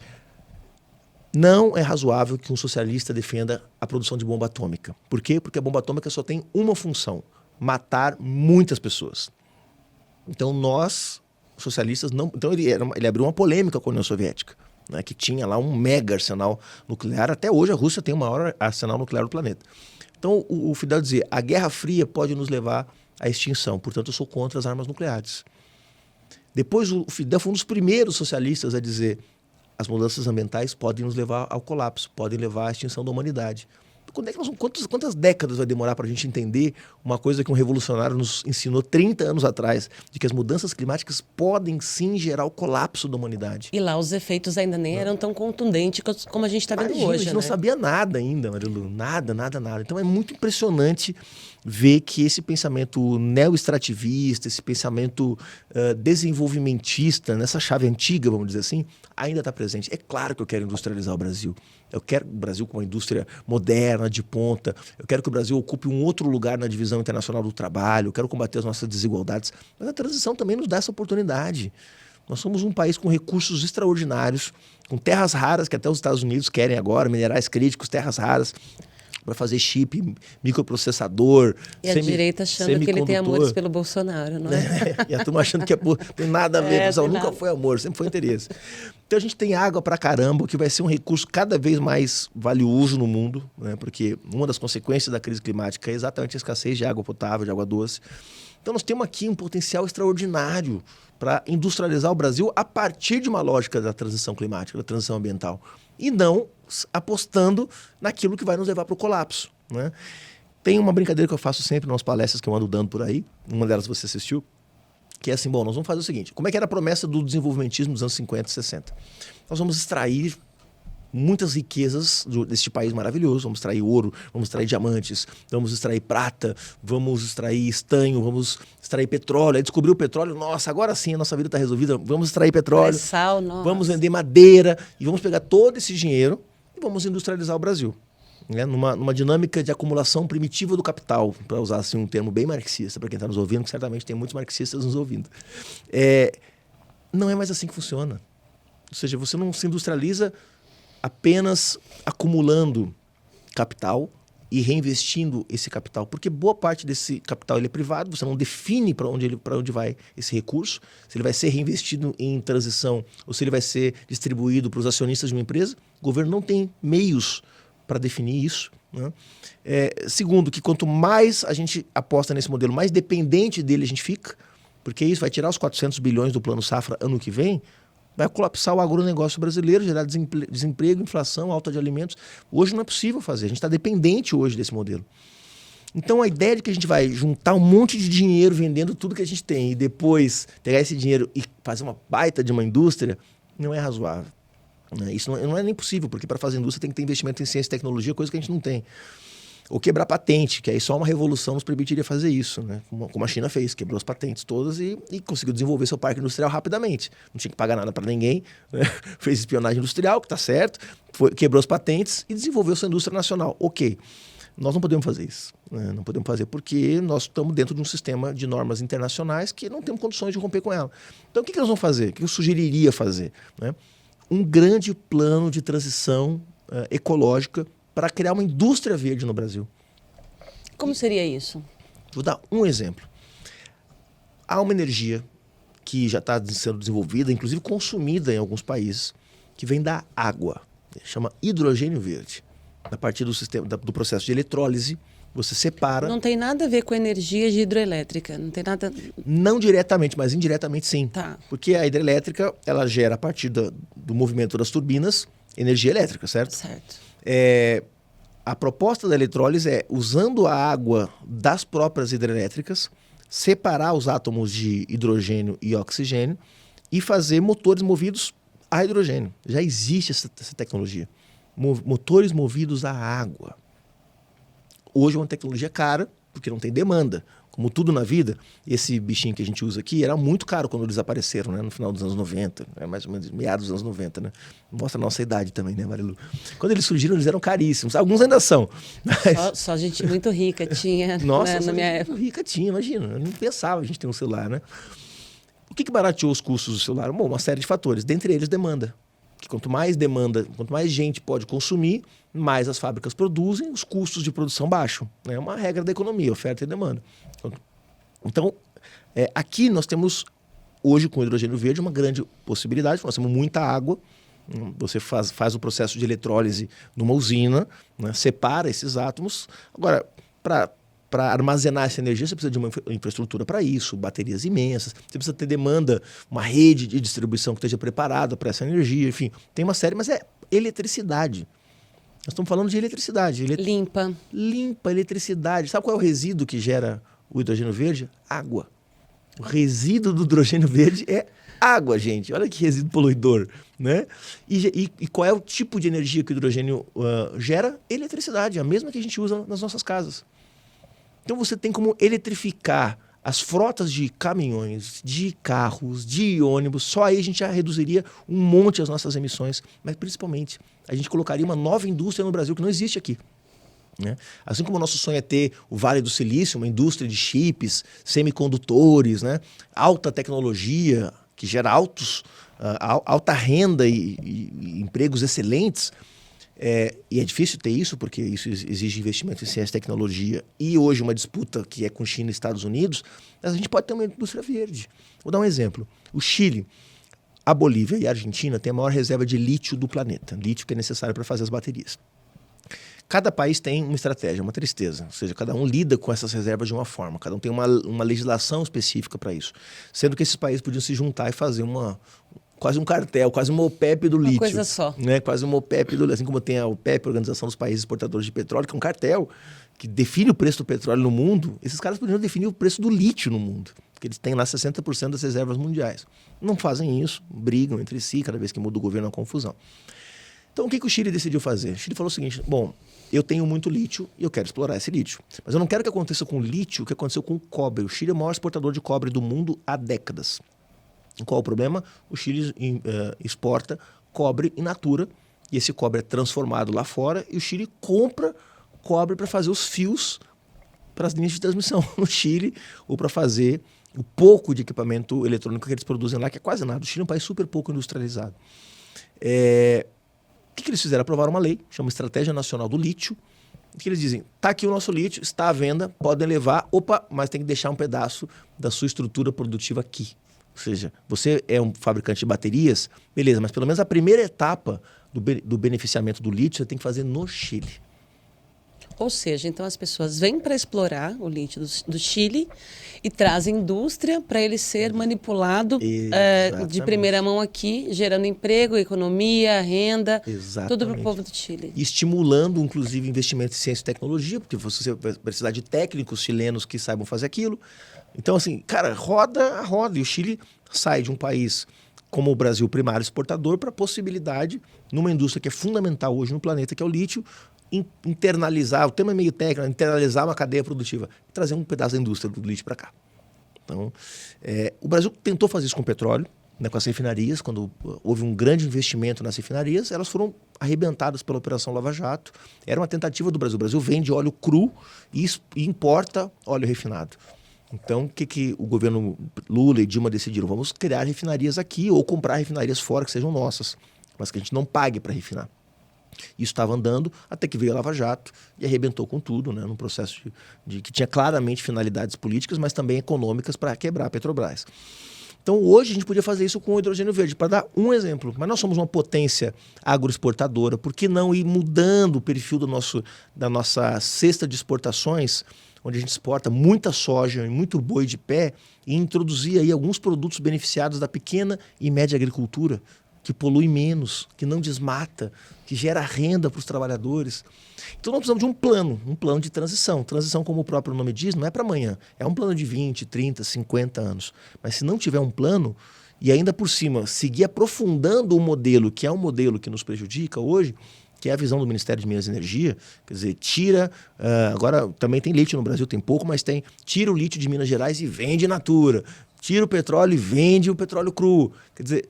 não é razoável que um socialista defenda a produção de bomba atômica. Por quê? Porque a bomba atômica só tem uma função: matar muitas pessoas. Então nós, socialistas, não... Então ele abriu uma polêmica com a União Soviética, né, que tinha lá um mega arsenal nuclear. Até hoje a Rússia tem o maior arsenal nuclear do planeta. Então o Fidel dizia, a Guerra Fria pode nos levar à extinção, portanto eu sou contra as armas nucleares. Depois o Fidel foi um dos primeiros socialistas a dizer, as mudanças ambientais podem nos levar ao colapso, podem levar à extinção da humanidade. Quantas décadas vai demorar para a gente entender uma coisa que um revolucionário nos ensinou 30 anos atrás, de que as mudanças climáticas podem sim gerar o colapso da humanidade? E lá os efeitos ainda nem eram tão contundentes como a gente está vendo hoje. A gente não sabia nada ainda, Marilu. Nada. Então é muito impressionante ver que esse pensamento neo-extrativista, esse pensamento desenvolvimentista, nessa chave antiga, vamos dizer assim, ainda está presente. É claro que eu quero industrializar o Brasil. Eu quero o Brasil com uma indústria moderna, de ponta. Eu quero que o Brasil ocupe um outro lugar na divisão internacional do trabalho. Eu quero combater as nossas desigualdades. Mas a transição também nos dá essa oportunidade. Nós somos um país com recursos extraordinários, com terras raras, que até os Estados Unidos querem agora, minerais críticos, terras raras, para fazer chip, microprocessador. E a direita achando que ele tem amores pelo Bolsonaro, não é? E a turma achando que tem nada a ver. Nunca foi amor, sempre foi interesse. Então a gente tem água pra caramba, que vai ser um recurso cada vez mais valioso no mundo, né? Porque uma das consequências da crise climática é exatamente a escassez de água potável, de água doce. Então nós temos aqui um potencial extraordinário para industrializar o Brasil a partir de uma lógica da transição climática, da transição ambiental. E não apostando naquilo que vai nos levar para o colapso, né? Tem uma brincadeira que eu faço sempre nas palestras que eu ando dando por aí, uma delas você assistiu, que é assim, bom, nós vamos fazer o seguinte, como é que era a promessa do desenvolvimentismo dos anos 50 e 60? Nós vamos extrair muitas riquezas deste país maravilhoso, vamos extrair ouro, vamos extrair diamantes, vamos extrair prata, vamos extrair estanho, vamos extrair petróleo. Aí descobriu o petróleo, nossa, agora sim a nossa vida está resolvida, vamos extrair petróleo, vamos vender madeira e vamos pegar todo esse dinheiro e vamos industrializar o Brasil, né? Numa dinâmica de acumulação primitiva do capital, para usar assim, um termo bem marxista, para quem está nos ouvindo, que certamente tem muitos marxistas nos ouvindo. Não é mais assim que funciona. Ou seja, você não se industrializa apenas acumulando capital e reinvestindo esse capital, porque boa parte desse capital ele é privado, você não define para onde vai esse recurso, se ele vai ser reinvestido em transição ou se ele vai ser distribuído para os acionistas de uma empresa. O governo não tem meios para definir isso, né? Segundo, que quanto mais a gente aposta nesse modelo, mais dependente dele a gente fica, porque isso vai tirar os 400 bilhões do Plano Safra ano que vem, vai colapsar o agronegócio brasileiro, gerar desemprego, inflação, alta de alimentos. Hoje não é possível fazer, a gente está dependente hoje desse modelo. Então a ideia de que a gente vai juntar um monte de dinheiro vendendo tudo que a gente tem e depois pegar esse dinheiro e fazer uma baita de uma indústria, não é razoável, né? Isso não é nem possível, porque para fazer indústria tem que ter investimento em ciência e tecnologia, coisa que a gente não tem. Ou quebrar patente, que aí só uma revolução nos permitiria fazer isso, né? Como a China fez, quebrou as patentes todas e conseguiu desenvolver seu parque industrial rapidamente. Não tinha que pagar nada para ninguém, né? Fez espionagem industrial, que está certo, quebrou as patentes e desenvolveu sua indústria nacional. Ok, nós não podemos fazer isso, né? Não podemos fazer porque nós estamos dentro de um sistema de normas internacionais que não temos condições de romper com ela. Então o que nós vamos fazer? O que eu sugeriria fazer, né? Um grande plano de transição ecológica para criar uma indústria verde no Brasil. Como seria isso? Vou dar um exemplo. Há uma energia que já está sendo desenvolvida, inclusive consumida em alguns países, que vem da água. Chama hidrogênio verde. A partir do sistema, do processo de eletrólise, você separa... Não tem nada a ver com a energia de hidroelétrica? Não tem nada... Não diretamente, mas indiretamente sim. Tá. Porque a hidrelétrica, ela gera a partir do movimento das turbinas, energia elétrica, certo? Certo. A proposta da eletrólise é, usando a água das próprias hidrelétricas, separar os átomos de hidrogênio e oxigênio e fazer motores movidos a hidrogênio. Já existe essa tecnologia. Motores movidos a água. Hoje é uma tecnologia cara, porque não tem demanda. Como tudo na vida, esse bichinho que a gente usa aqui era muito caro quando eles apareceram, né? No final dos anos 90, mais ou menos meados dos anos 90, né? Mostra a nossa idade também, né, Marilu? Quando eles surgiram, eles eram caríssimos. Alguns ainda são. Mas... Só gente muito rica tinha. Nossa, na minha época. Muito rica tinha, imagina. Eu não pensava a gente ter um celular, né? O que barateou os custos do celular? Bom, uma série de fatores, dentre eles demanda. Que quanto mais demanda, quanto mais gente pode consumir, mais as fábricas produzem, os custos de produção baixam. É uma regra da economia, oferta e demanda. Então, Aqui nós temos, hoje com o hidrogênio verde, uma grande possibilidade, nós temos muita água. Você faz o processo de eletrólise numa usina, né, separa esses átomos. Agora, para armazenar essa energia, você precisa de uma infraestrutura para isso, baterias imensas, você precisa ter demanda, uma rede de distribuição que esteja preparada para essa energia, enfim, tem uma série, mas é eletricidade. Nós estamos falando de eletricidade. Limpa. Limpa eletricidade. Sabe qual é o resíduo que gera o hidrogênio verde? Água. O resíduo do hidrogênio verde é água, gente. Olha que resíduo poluidor, né? E qual é o tipo de energia que o hidrogênio gera? Eletricidade, a mesma que a gente usa nas nossas casas. Então você tem como eletrificar as frotas de caminhões, de carros, de ônibus. Só aí a gente já reduziria um monte as nossas emissões, mas principalmente a gente colocaria uma nova indústria no Brasil que não existe aqui. Né? Assim como o nosso sonho é ter o Vale do Silício, uma indústria de chips, semicondutores, né? Alta tecnologia, que gera alta renda e empregos excelentes. E é difícil ter isso, porque isso exige investimento em ciência e tecnologia. E hoje uma disputa que é com China e Estados Unidos, a gente pode ter uma indústria verde. Vou dar um exemplo. O Chile, a Bolívia e a Argentina têm a maior reserva de lítio do planeta. Lítio que é necessário para fazer as baterias. Cada país tem uma estratégia, uma tristeza. Ou seja, cada um lida com essas reservas de uma forma. Cada um tem uma legislação específica para isso. Sendo que esses países podiam se juntar e fazer quase um cartel, quase uma OPEP do lítio. Uma coisa só. Né? Quase uma OPEP do lítio. Assim como tem a OPEP, a Organização dos Países Exportadores de Petróleo, que é um cartel que define o preço do petróleo no mundo. Esses caras poderiam definir o preço do lítio no mundo. Porque eles têm lá 60% das reservas mundiais. Não fazem isso, brigam entre si, cada vez que muda o governo é uma confusão. Então, o que o Chile decidiu fazer? O Chile falou o seguinte: bom, eu tenho muito lítio e eu quero explorar esse lítio. Mas eu não quero que aconteça com o lítio o que aconteceu com o cobre. O Chile é o maior exportador de cobre do mundo há décadas. E qual é o problema? O Chile exporta cobre in natura e esse cobre é transformado lá fora e o Chile compra cobre para fazer os fios para as linhas de transmissão no Chile ou para fazer o pouco de equipamento eletrônico que eles produzem lá, que é quase nada. O Chile é um país super pouco industrializado. O que eles fizeram? Aprovaram uma lei, chama Estratégia Nacional do Lítio, que eles dizem: está aqui o nosso lítio, está à venda, podem levar, mas tem que deixar um pedaço da sua estrutura produtiva aqui. Ou seja, você é um fabricante de baterias, beleza, mas pelo menos a primeira etapa do beneficiamento do lítio você tem que fazer no Chile. Ou seja, então as pessoas vêm para explorar o lítio do Chile e trazem indústria para ele ser manipulado de primeira mão aqui, gerando emprego, economia, renda, tudo para o povo do Chile. E estimulando, inclusive, investimento em ciência e tecnologia, porque você vai precisar de técnicos chilenos que saibam fazer aquilo. Então, assim, cara, roda a roda. E o Chile sai de um país como o Brasil, primário exportador, para a possibilidade, numa indústria que é fundamental hoje no planeta, que é o lítio, internalizar, o tema é meio técnico, internalizar uma cadeia produtiva, trazer um pedaço da indústria do lítio para cá. Então, o Brasil tentou fazer isso com o petróleo, né, com as refinarias. Quando houve um grande investimento nas refinarias, elas foram arrebentadas pela Operação Lava Jato. Era uma tentativa do Brasil. O Brasil vende óleo cru e importa óleo refinado. Então, o que o governo Lula e Dilma decidiram? Vamos criar refinarias aqui ou comprar refinarias fora que sejam nossas, mas que a gente não pague para refinar. Isso estava andando até que veio a Lava Jato e arrebentou com tudo, né, num processo que tinha claramente finalidades políticas, mas também econômicas para quebrar a Petrobras. Então, hoje a gente podia fazer isso com o hidrogênio verde, para dar um exemplo. Mas nós somos uma potência agroexportadora, por que não ir mudando o perfil da nossa cesta de exportações, onde a gente exporta muita soja e muito boi de pé, e introduzir aí alguns produtos beneficiados da pequena e média agricultura, que polui menos, que não desmata, que gera renda para os trabalhadores. Então nós precisamos de um plano de transição. Transição, como o próprio nome diz, não é para amanhã. É um plano de 20, 30, 50 anos. Mas se não tiver um plano, e ainda por cima seguir aprofundando o modelo, que é um modelo que nos prejudica hoje, que é a visão do Ministério de Minas e Energia, quer dizer, agora também tem lítio no Brasil, tem pouco, mas tira o lítio de Minas Gerais e vende in natura. Tira o petróleo e vende o petróleo cru. Quer dizer,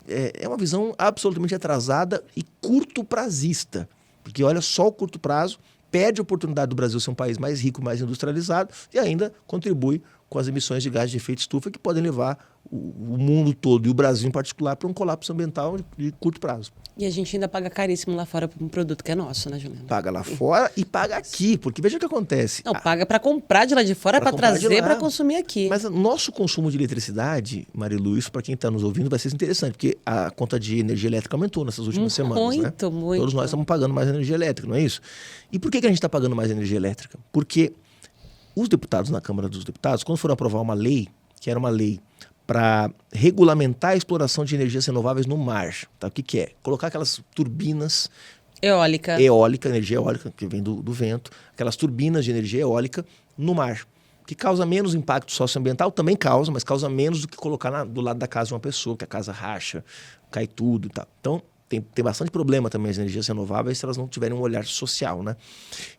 é uma visão absolutamente atrasada e curto-prazista. Porque olha só o curto prazo, perde a oportunidade do Brasil ser um país mais rico, mais industrializado e ainda contribui com as emissões de gás de efeito estufa que podem levar o mundo todo, e o Brasil em particular, para um colapso ambiental de curto prazo. E a gente ainda paga caríssimo lá fora por um produto que é nosso, né, Juliana? Paga lá fora e paga aqui, porque veja o que acontece. Não, paga para comprar de lá de fora, para trazer, para consumir aqui. Mas o nosso consumo de eletricidade, Marilu, isso para quem está nos ouvindo vai ser interessante, porque a conta de energia elétrica aumentou nessas últimas semanas, né? Muito. Todos nós estamos pagando mais energia elétrica, não é isso? E por que a gente está pagando mais energia elétrica? Porque os deputados na Câmara dos Deputados, quando foram aprovar uma lei, que era uma lei para regulamentar a exploração de energias renováveis no mar. Tá? O que é? Colocar aquelas turbinas... Eólica, energia eólica, que vem do vento. Aquelas turbinas de energia eólica no mar. Que causa menos impacto socioambiental, também causa, mas causa menos do que colocar do lado da casa de uma pessoa, que a casa racha, cai tudo e tal. Então, tem bastante problema também as energias renováveis se elas não tiverem um olhar social, né?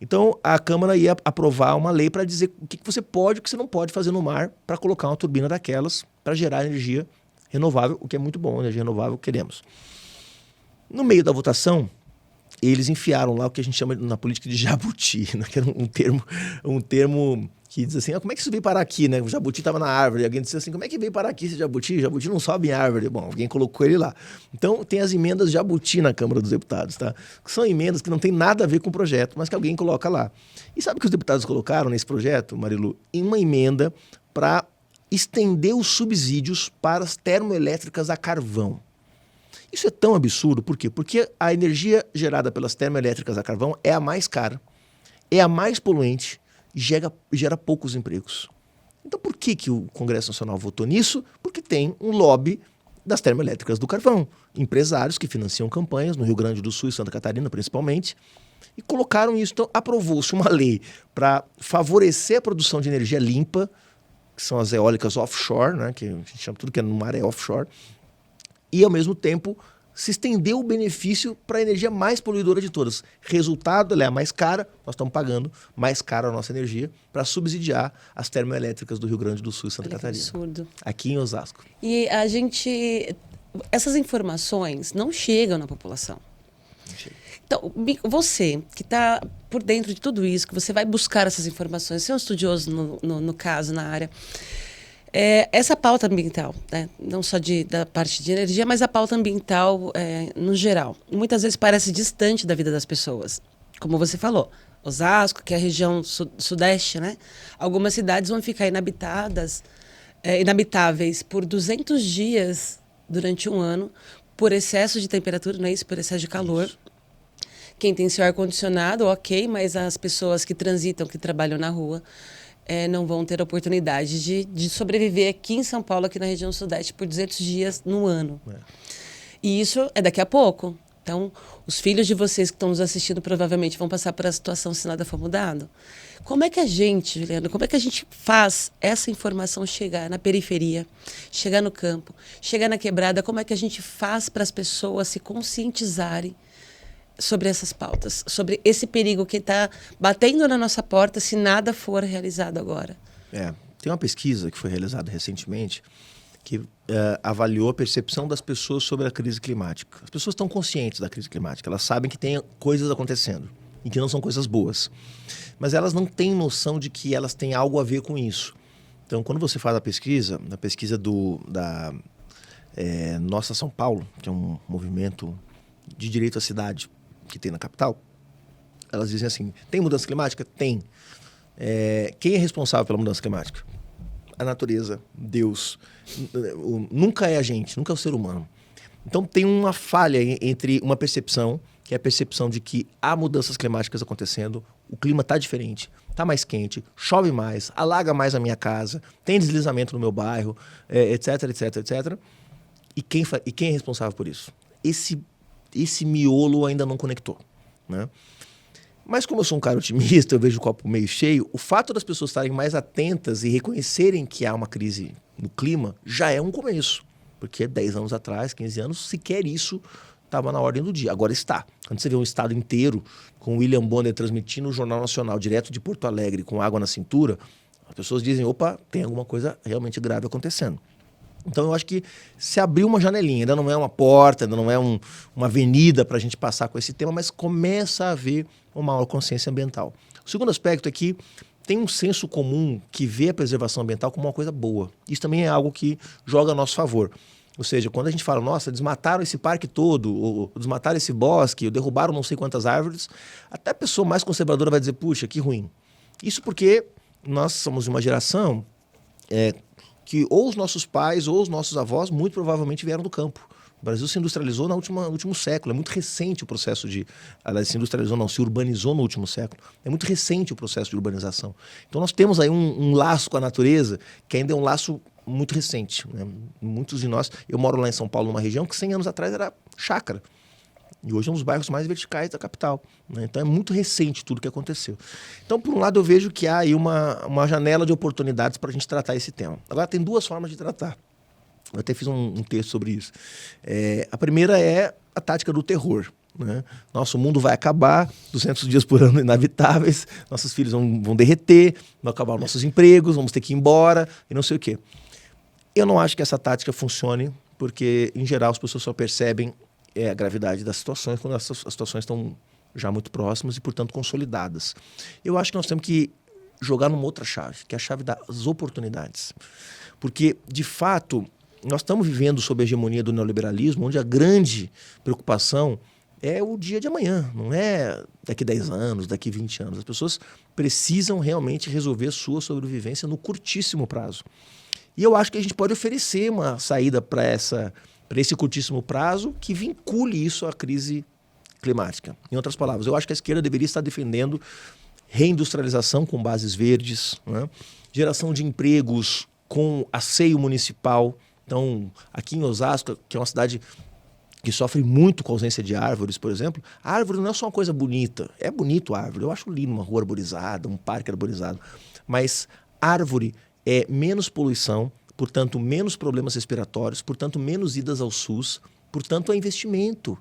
Então, a Câmara ia aprovar uma lei para dizer o que você pode e o que você não pode fazer no mar para colocar uma turbina daquelas para gerar energia renovável, o que é muito bom, energia renovável, queremos. No meio da votação, eles enfiaram lá o que a gente chama na política de jabuti, né? Que era um termo que diz assim, como é que isso veio parar aqui, né? O jabuti estava na árvore, e alguém disse assim, como é que veio parar aqui esse jabuti? O jabuti não sobe em árvore. Bom, alguém colocou ele lá. Então, tem as emendas jabuti na Câmara dos Deputados, tá? Que são emendas que não tem nada a ver com o projeto, mas que alguém coloca lá. E sabe o que os deputados colocaram nesse projeto, Marilu? Em uma emenda para estender os subsídios para as termoelétricas a carvão. Isso é tão absurdo, por quê? Porque a energia gerada pelas termoelétricas a carvão é a mais cara, é a mais poluente, gera poucos empregos. Então por que o Congresso Nacional votou nisso? Porque tem um lobby das termoelétricas do carvão. Empresários que financiam campanhas, no Rio Grande do Sul e Santa Catarina principalmente, e colocaram isso. Então aprovou-se uma lei para favorecer a produção de energia limpa, que são as eólicas offshore, né, que a gente chama tudo que é no mar é offshore, e ao mesmo tempo se estendeu o benefício para a energia mais poluidora de todas. Resultado, ela é a mais cara, nós estamos pagando mais cara a nossa energia para subsidiar as termoelétricas do Rio Grande do Sul e Santa Catarina. Absurdo. Aqui em Osasco. E essas informações não chegam na população. Não chega. Então, você que está por dentro de tudo isso, que você vai buscar essas informações, você é um estudioso no caso, na área... essa pauta ambiental, né? Não só da parte de energia, mas a pauta ambiental no geral, muitas vezes parece distante da vida das pessoas. Como você falou, Osasco, que é a região sudeste, né? Algumas cidades vão ficar inabitáveis por 200 dias durante um ano, por excesso de temperatura, não é isso? Por excesso de calor. Isso. Quem tem seu ar-condicionado, ok, mas as pessoas que transitam, que trabalham na rua... não vão ter a oportunidade de sobreviver aqui em São Paulo, aqui na região sudeste, por 200 dias no ano. E isso é daqui a pouco. Então, os filhos de vocês que estão nos assistindo provavelmente vão passar por essa situação se nada for mudado. Como é que a gente, Juliana, como é que a gente faz essa informação chegar na periferia, chegar no campo, chegar na quebrada? Como é que a gente faz para as pessoas se conscientizarem sobre essas pautas, sobre esse perigo que está batendo na nossa porta se nada for realizado agora? Tem uma pesquisa que foi realizada recentemente que avaliou a percepção das pessoas sobre a crise climática. As pessoas estão conscientes da crise climática, elas sabem que tem coisas acontecendo e que não são coisas boas, mas elas não têm noção de que elas têm algo a ver com isso. Então, quando você faz a pesquisa da Nossa São Paulo, que é um movimento de direito à cidade que tem na capital, elas dizem assim, tem mudança climática? Tem. Quem é responsável pela mudança climática? A natureza, Deus. Nunca é a gente, nunca é o ser humano. Então tem uma falha entre uma percepção, que é a percepção de que há mudanças climáticas acontecendo, o clima está diferente, está mais quente, chove mais, alaga mais a minha casa, tem deslizamento no meu bairro, etc, etc, etc. E quem é responsável por isso? Esse miolo ainda não conectou, né? Mas como eu sou um cara otimista, eu vejo o copo meio cheio, o fato das pessoas estarem mais atentas e reconhecerem que há uma crise no clima já é um começo. Porque 10 anos atrás, 15 anos, sequer isso estava na ordem do dia. Agora está. Quando você vê um estado inteiro com o William Bonner transmitindo o Jornal Nacional direto de Porto Alegre com água na cintura, as pessoas dizem, opa, tem alguma coisa realmente grave acontecendo. Então eu acho que se abriu uma janelinha, ainda não é uma porta, ainda não é uma avenida para a gente passar com esse tema, mas começa a haver uma maior consciência ambiental. O segundo aspecto é que tem um senso comum que vê a preservação ambiental como uma coisa boa. Isso também é algo que joga a nosso favor. Ou seja, quando a gente fala, nossa, desmataram esse parque todo, ou desmataram esse bosque, ou derrubaram não sei quantas árvores, até a pessoa mais conservadora vai dizer, puxa, que ruim. Isso porque nós somos uma geração que ou os nossos pais ou os nossos avós muito provavelmente vieram do campo. O Brasil se industrializou no último século. É muito recente o processo de... Aliás, se industrializou não, se urbanizou no último século. É muito recente o processo de urbanização. Então nós temos aí um laço com a natureza que ainda é um laço muito recente, né? Muitos de nós... Eu moro lá em São Paulo, numa região que 100 anos atrás era chácara. E hoje é um dos bairros mais verticais da capital, né? Então é muito recente tudo que aconteceu. Então, por um lado, eu vejo que há aí uma janela de oportunidades para a gente tratar esse tema. Agora, tem duas formas de tratar. Eu até fiz um texto sobre isso. A primeira é a tática do terror, né? Nosso mundo vai acabar, 200 dias por ano inabitáveis, nossos filhos vão derreter, vão acabar os nossos empregos, vamos ter que ir embora e não sei o quê. Eu não acho que essa tática funcione, porque, em geral, as pessoas só percebem a gravidade das situações quando as situações estão já muito próximas e, portanto, consolidadas. Eu acho que nós temos que jogar numa outra chave, que é a chave das oportunidades. Porque, de fato, nós estamos vivendo sob a hegemonia do neoliberalismo, onde a grande preocupação é o dia de amanhã, não é daqui 10 anos, daqui 20 anos. As pessoas precisam realmente resolver sua sobrevivência no curtíssimo prazo. E eu acho que a gente pode oferecer uma saída para esse curtíssimo prazo que vincule isso à crise climática. Em outras palavras, eu acho que a esquerda deveria estar defendendo reindustrialização com bases verdes, né? Geração de empregos com asseio municipal. Então, aqui em Osasco, que é uma cidade que sofre muito com a ausência de árvores, por exemplo, a árvore não é só uma coisa bonita. É bonito a árvore. Eu acho lindo uma rua arborizada, um parque arborizado. Mas árvore é menos poluição, portanto, menos problemas respiratórios, portanto, menos idas ao SUS, portanto, é investimento.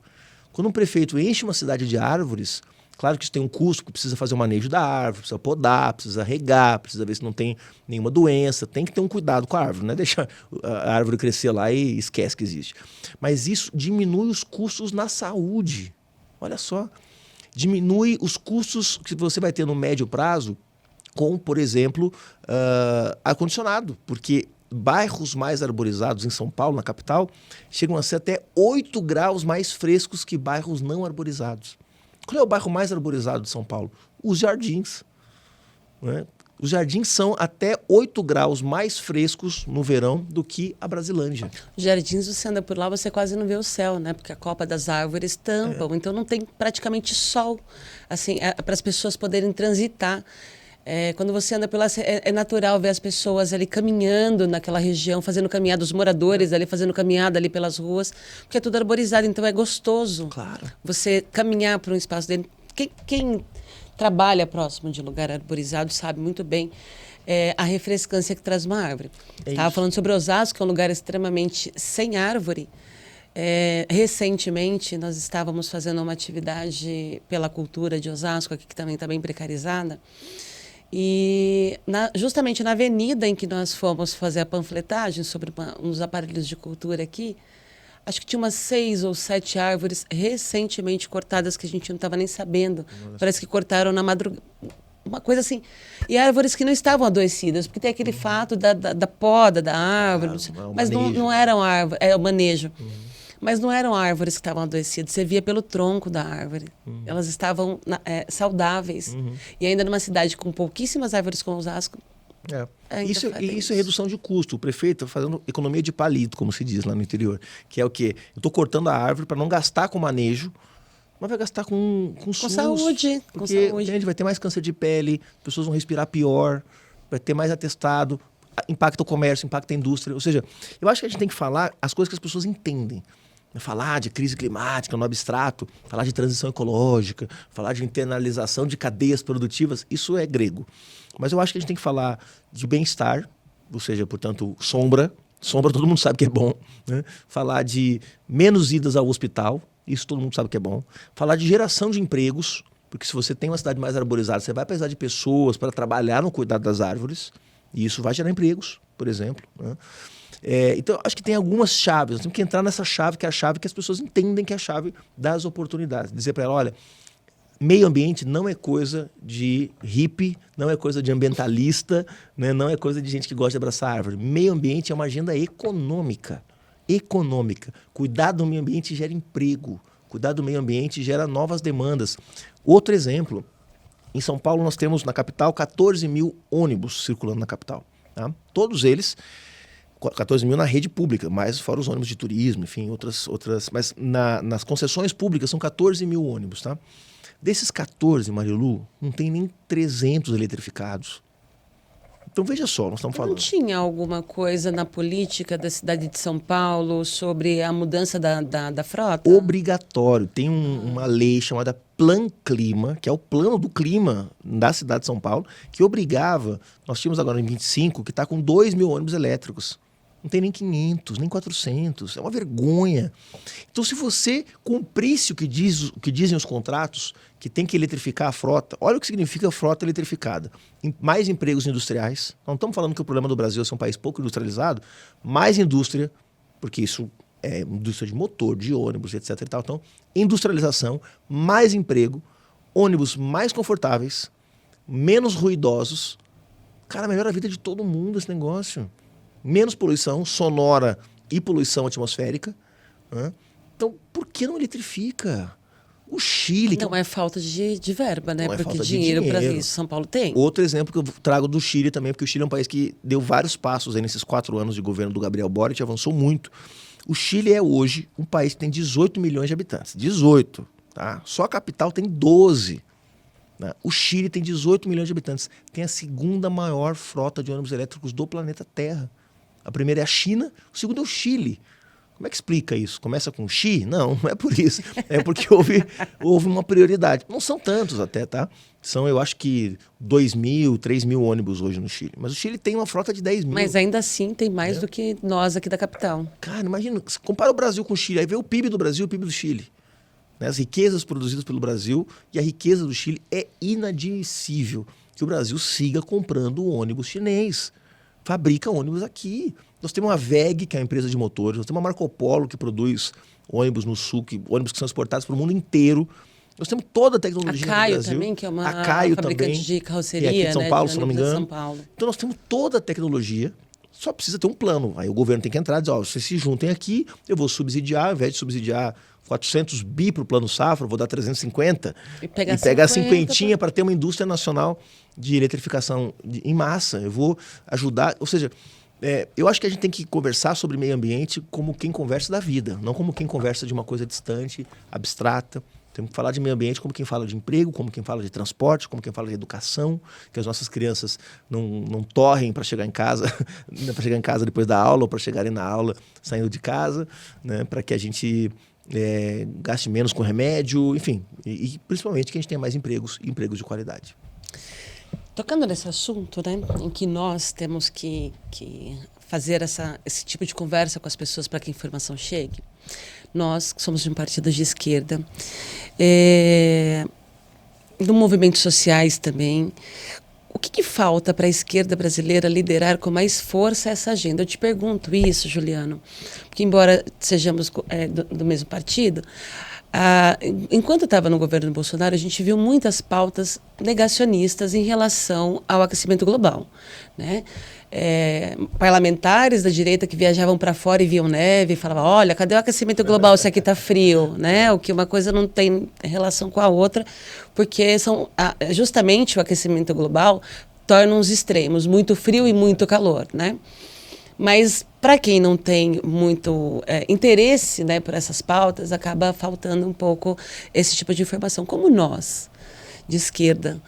Quando um prefeito enche uma cidade de árvores, claro que isso tem um custo, que precisa fazer o manejo da árvore, precisa podar, precisa regar, precisa ver se não tem nenhuma doença, tem que ter um cuidado com a árvore, não é deixar a árvore crescer lá e esquece que existe. Mas isso diminui os custos na saúde. Olha só, diminui os custos que você vai ter no médio prazo com, por exemplo, ar-condicionado, porque bairros mais arborizados em São Paulo, na capital, chegam a ser até 8 graus mais frescos que bairros não arborizados. Qual é o bairro mais arborizado de São Paulo? Os Jardins, né? Os Jardins são até 8 graus mais frescos no verão do que a Brasilândia. Os Jardins, você anda por lá, você quase não vê o céu, né? Porque a copa das árvores tampam, então não tem praticamente sol, assim, para as pessoas poderem transitar. Quando você anda por lá, é natural ver as pessoas ali caminhando naquela região, fazendo caminhada, os moradores ali fazendo caminhada ali pelas ruas, porque é tudo arborizado, então é gostoso. Claro. Você caminhar para um espaço dele. Quem trabalha próximo de lugar arborizado sabe muito bem a refrescância que traz uma árvore. Estava falando sobre Osasco, que é um lugar extremamente sem árvore. Recentemente, nós estávamos fazendo uma atividade pela cultura de Osasco, aqui que também está bem precarizada. E justamente na avenida em que nós fomos fazer a panfletagem sobre uns aparelhos de cultura aqui, acho que tinha umas 6 ou 7 árvores recentemente cortadas que a gente não estava nem sabendo. Nossa. Parece que cortaram na madrugada. Uma coisa assim. E árvores que não estavam adoecidas, porque tem aquele fato da poda da árvore. Mas não eram árvores, é o manejo. Mas não eram árvores que estavam adoecidas, você via pelo tronco da árvore. Elas estavam saudáveis. E ainda numa cidade com pouquíssimas árvores como Osasco. Isso é redução de custo. O prefeito está fazendo economia de palito, como se diz lá no interior. Que é o quê? Eu estou cortando a árvore para não gastar com manejo, mas vai gastar com SUS. Saúde. Porque com saúde. A gente vai ter mais câncer de pele, as pessoas vão respirar pior, vai ter mais atestado, impacta o comércio, impacta a indústria. Ou seja, eu acho que a gente tem que falar as coisas que as pessoas entendem. Falar de crise climática no abstrato, falar de transição ecológica, falar de internalização de cadeias produtivas, isso é grego. Mas eu acho que a gente tem que falar de bem-estar, ou seja, portanto, sombra todo mundo sabe que é bom, né? Falar de menos idas ao hospital, isso todo mundo sabe que é bom. Falar de geração de empregos, porque se você tem uma cidade mais arborizada, você vai precisar de pessoas para trabalhar no cuidado das árvores, e isso vai gerar empregos, por exemplo, né? Então, acho que tem algumas chaves. Nós temos que entrar nessa chave, que é a chave que as pessoas entendem que é a chave das oportunidades. Dizer para ela, olha, meio ambiente não é coisa de hippie, não é coisa de ambientalista, né? Não é coisa de gente que gosta de abraçar árvore. Meio ambiente é uma agenda econômica. Econômica. Cuidar do meio ambiente gera emprego. Cuidar do meio ambiente gera novas demandas. Outro exemplo, em São Paulo nós temos na capital 14 mil ônibus circulando na capital. Tá? Todos eles, 14 mil na rede pública, mais fora os ônibus de turismo, enfim, outras. Mas nas concessões públicas são 14 mil ônibus. Tá? Desses 14, Marilu, não tem nem 300 eletrificados. Então veja só, nós estamos falando. Não tinha alguma coisa na política da cidade de São Paulo sobre a mudança da frota? Obrigatório. Tem uma lei chamada Plan Clima, que é o plano do clima da cidade de São Paulo, que obrigava, nós tínhamos agora em 25, que está com 2 mil ônibus elétricos. Não tem nem 500, nem 400. É uma vergonha. Então, se você cumprisse o que dizem os contratos, que tem que eletrificar a frota, olha o que significa frota eletrificada. Mais empregos industriais. Não estamos falando que o problema do Brasil é ser um país pouco industrializado. Mais indústria, porque isso é indústria de motor, de ônibus, etc. E tal. Então, industrialização, mais emprego, ônibus mais confortáveis, menos ruidosos. Cara, melhora a vida de todo mundo esse negócio. Menos poluição sonora e poluição atmosférica. Né? Então, por que não eletrifica? O Chile... Não é falta de verba, né? Não é porque falta de dinheiro para dinheiro. isso São Paulo tem. Outro exemplo que eu trago do Chile também, porque o Chile é um país que deu vários passos aí nesses 4 anos de governo do Gabriel Boric, avançou muito. O Chile é hoje um país que tem 18 milhões de habitantes. 18, tá? Só a capital tem 12. Né? O Chile tem 18 milhões de habitantes. Tem a segunda maior frota de ônibus elétricos do planeta Terra. A primeira é a China, o segundo é o Chile. Como é que explica isso? Começa com Xi? Não, não é por isso. É porque houve uma prioridade. Não são tantos até, tá? São, eu acho que 2 mil, 3 mil ônibus hoje no Chile. Mas o Chile tem uma frota de 10 mil. Mas ainda assim tem mais do que nós aqui da capital. Cara, imagina, compara o Brasil com o Chile, aí vê o PIB do Brasil e o PIB do Chile. Né? As riquezas produzidas pelo Brasil e a riqueza do Chile é inadmissível que o Brasil siga comprando ônibus chinês. Fabrica ônibus aqui. Nós temos a WEG, que é uma empresa de motores, nós temos a Marco Polo, que produz ônibus no sul, ônibus que são exportados para o mundo inteiro. Nós temos toda a tecnologia no Brasil. A Brasil. Caio também, que é uma fabricante também, de carroceria, aqui de São Paulo, se não me engano. São Paulo. Então nós temos toda a tecnologia, só precisa ter um plano. Aí o governo tem que entrar e dizer, vocês se juntem aqui, eu vou subsidiar, ao invés de subsidiar 400 bi para o Plano Safra, eu vou dar 350. E pegar 50 para ter uma indústria nacional de eletrificação em massa. Eu vou ajudar, ou seja... eu acho que a gente tem que conversar sobre meio ambiente como quem conversa da vida, não como quem conversa de uma coisa distante, abstrata. Temos que falar de meio ambiente como quem fala de emprego, como quem fala de transporte, como quem fala de educação, que as nossas crianças não torrem para chegar em casa, para chegar em casa depois da aula ou para chegarem na aula saindo de casa, né, para que a gente gaste menos com remédio, enfim, e principalmente que a gente tenha mais empregos de qualidade. Tocando nesse assunto, né, em que nós temos que fazer esse tipo de conversa com as pessoas para que a informação chegue, nós que somos de um partido de esquerda, do movimentos sociais também, o que falta para a esquerda brasileira liderar com mais força essa agenda? Eu te pergunto isso, Juliano, porque embora sejamos do mesmo partido, enquanto estava no governo Bolsonaro, a gente viu muitas pautas negacionistas em relação ao aquecimento global, né? Parlamentares da direita que viajavam para fora e viam neve e falavam, olha, cadê o aquecimento global se aqui está frio, né? O que uma coisa não tem relação com a outra, porque justamente o aquecimento global torna uns extremos, muito frio e muito calor, né? Mas para quem não tem muito interesse, né, por essas pautas, acaba faltando um pouco esse tipo de informação. Como nós, de esquerda,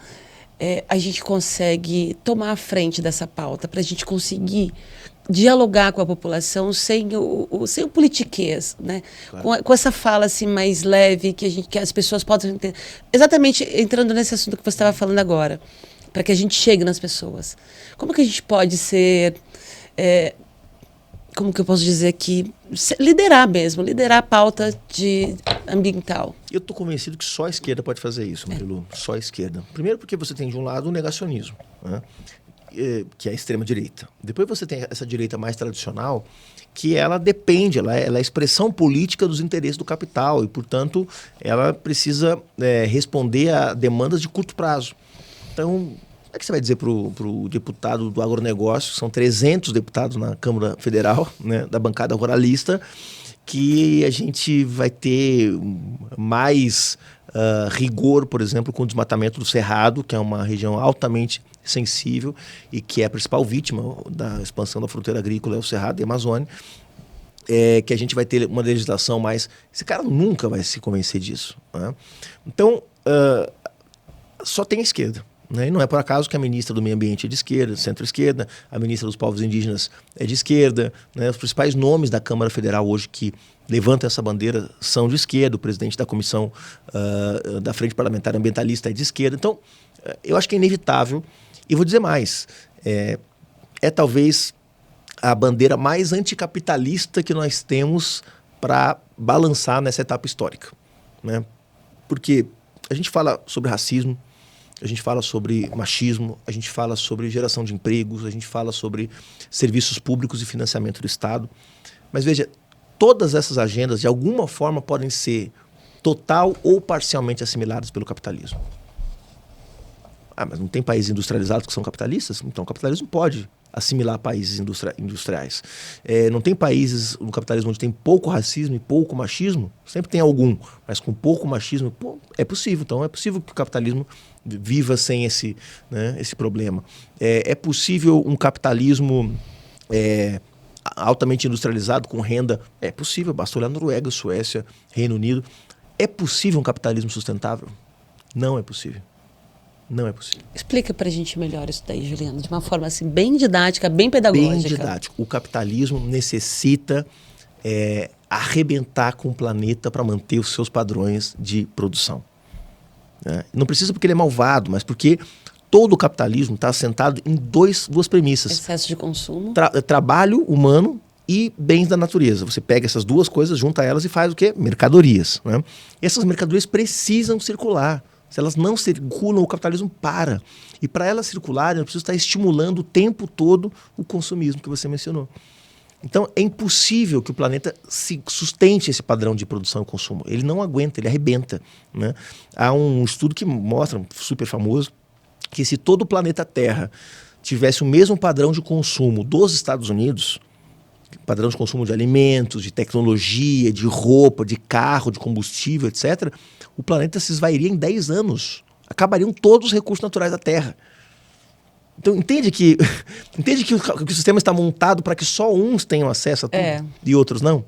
a gente consegue tomar a frente dessa pauta para a gente conseguir dialogar com a população sem o politiquês, né? Claro. Com essa fala assim, mais leve que as pessoas possam entender. Exatamente entrando nesse assunto que você estava falando agora, para que a gente chegue nas pessoas. Como que a gente pode ser... como que eu posso dizer aqui, liderar a pauta ambiental. Eu estou convencido que só a esquerda pode fazer isso, Marilu, só a esquerda. Primeiro porque você tem de um lado o negacionismo, né? que é a extrema-direita. Depois você tem essa direita mais tradicional, que ela depende, ela é a expressão política dos interesses do capital e, portanto, ela precisa responder a demandas de curto prazo. Então, como é que você vai dizer para o deputado do agronegócio, são 300 deputados na Câmara Federal, né, da bancada ruralista, que a gente vai ter mais rigor, por exemplo, com o desmatamento do Cerrado, que é uma região altamente sensível e que é a principal vítima da expansão da fronteira agrícola, é o Cerrado e a Amazônia, que a gente vai ter uma legislação mais... Esse cara nunca vai se convencer disso, né? Então, só tem a esquerda. Né? E não é por acaso que a ministra do Meio Ambiente é de esquerda, centro-esquerda, a ministra dos Povos Indígenas é de esquerda, né? Os principais nomes da Câmara Federal hoje que levantam essa bandeira são de esquerda, o presidente da Comissão da Frente Parlamentar Ambientalista é de esquerda. Então, eu acho que é inevitável, e vou dizer mais, é talvez a bandeira mais anticapitalista que nós temos para balançar nessa etapa histórica, né? Porque a gente fala sobre racismo, a gente fala sobre machismo, a gente fala sobre geração de empregos, a gente fala sobre serviços públicos e financiamento do Estado. Mas veja, todas essas agendas, de alguma forma, podem ser total ou parcialmente assimiladas pelo capitalismo. Ah, mas não tem países industrializados que são capitalistas? Então o capitalismo pode assimilar países industriais. Não tem países no capitalismo onde tem pouco racismo e pouco machismo? Sempre tem algum, mas com pouco machismo, é possível. Então é possível que o capitalismo viva sem esse problema. É possível um capitalismo altamente industrializado com renda? É possível, basta olhar Noruega, Suécia, Reino Unido. É possível um capitalismo sustentável? Não é possível. Não é possível. Explica pra gente melhor isso daí, Juliano, de uma forma assim, bem didática, bem pedagógica. Bem didático. O capitalismo necessita arrebentar com o planeta para manter os seus padrões de produção. Não precisa porque ele é malvado, mas porque todo o capitalismo está assentado em duas premissas. Excesso de consumo. Trabalho humano e bens da natureza. Você pega essas duas coisas, junta elas e faz o quê? Mercadorias. Né? Essas mercadorias precisam circular. Se elas não circulam, o capitalismo para. E para elas circularem, eu preciso estar estimulando o tempo todo o consumismo que você mencionou. Então, é impossível que o planeta sustente esse padrão de produção e consumo. Ele não aguenta, ele arrebenta. Né? Há um estudo que mostra, super famoso, que se todo o planeta Terra tivesse o mesmo padrão de consumo dos Estados Unidos, padrão de consumo de alimentos, de tecnologia, de roupa, de carro, de combustível, etc., o planeta se esvairia em 10 anos. Acabariam todos os recursos naturais da Terra. Então, entende que o sistema está montado para que só uns tenham acesso a tudo e outros não?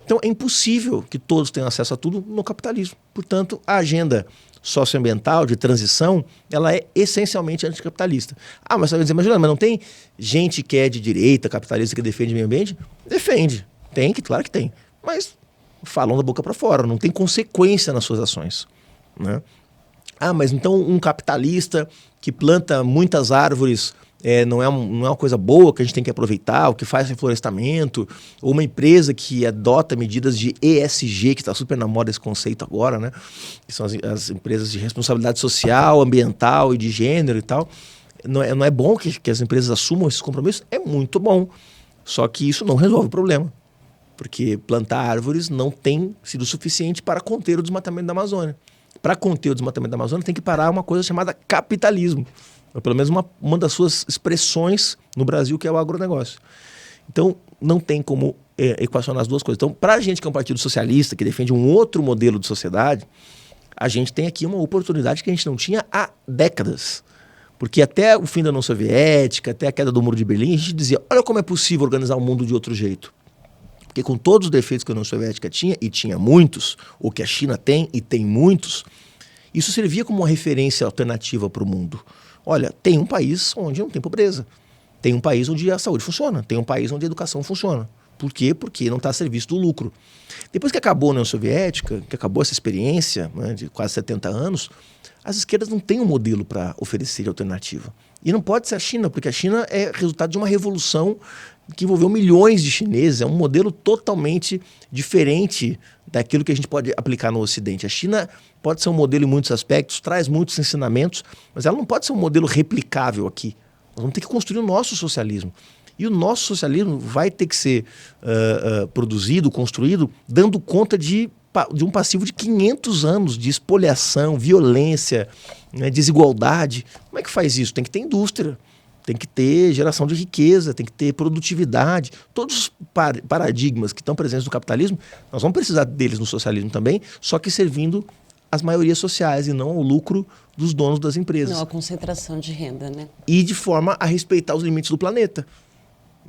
Então, é impossível que todos tenham acesso a tudo no capitalismo. Portanto, a agenda socioambiental de transição, ela é essencialmente anticapitalista. Ah, mas você vai dizer, mas Juliano, mas não tem gente que é de direita, capitalista, que defende o meio ambiente? Defende. Tem, claro que tem. Mas falam da boca para fora, não tem consequência nas suas ações. Né? Ah, mas então um capitalista que planta muitas árvores não é uma coisa boa que a gente tem que aproveitar, o que faz reflorestamento, ou uma empresa que adota medidas de ESG, que está super na moda esse conceito agora, né? Que são as empresas de responsabilidade social, ambiental e de gênero e tal. Não é bom que as empresas assumam esses compromissos? É muito bom. Só que isso não resolve o problema. Porque plantar árvores não tem sido suficiente para conter o desmatamento da Amazônia. Para conter o desmatamento da Amazônia tem que parar uma coisa chamada capitalismo. Ou pelo menos uma das suas expressões no Brasil, que é o agronegócio. Então, não tem como equacionar as duas coisas. Então, para a gente que é um partido socialista, que defende um outro modelo de sociedade, a gente tem aqui uma oportunidade que a gente não tinha há décadas. Porque até o fim da União Soviética, até a queda do Muro de Berlim, a gente dizia, olha como é possível organizar o mundo de outro jeito. Porque com todos os defeitos que a União Soviética tinha, e tinha muitos, ou que a China tem, e tem muitos, isso servia como uma referência alternativa para o mundo. Olha, tem um país onde não tem pobreza. Tem um país onde a saúde funciona. Tem um país onde a educação funciona. Por quê? Porque não está a serviço do lucro. Depois que acabou a União Soviética, que acabou essa experiência, né, de quase 70 anos, as esquerdas não têm um modelo para oferecer alternativa. E não pode ser a China, porque a China é resultado de uma revolução que envolveu milhões de chineses. É um modelo totalmente diferente daquilo que a gente pode aplicar no Ocidente. A China pode ser um modelo em muitos aspectos, traz muitos ensinamentos, mas ela não pode ser um modelo replicável aqui. Nós vamos ter que construir o nosso socialismo. E o nosso socialismo vai ter que ser produzido, construído, dando conta de um passivo de 500 anos de espoliação, violência, né, desigualdade. Como é que faz isso? Tem que ter indústria, tem que ter geração de riqueza, tem que ter produtividade. Todos os paradigmas que estão presentes no capitalismo, nós vamos precisar deles no socialismo também, só que servindo as maiorias sociais e não ao lucro dos donos das empresas. Não, a concentração de renda, né? E de forma a respeitar os limites do planeta.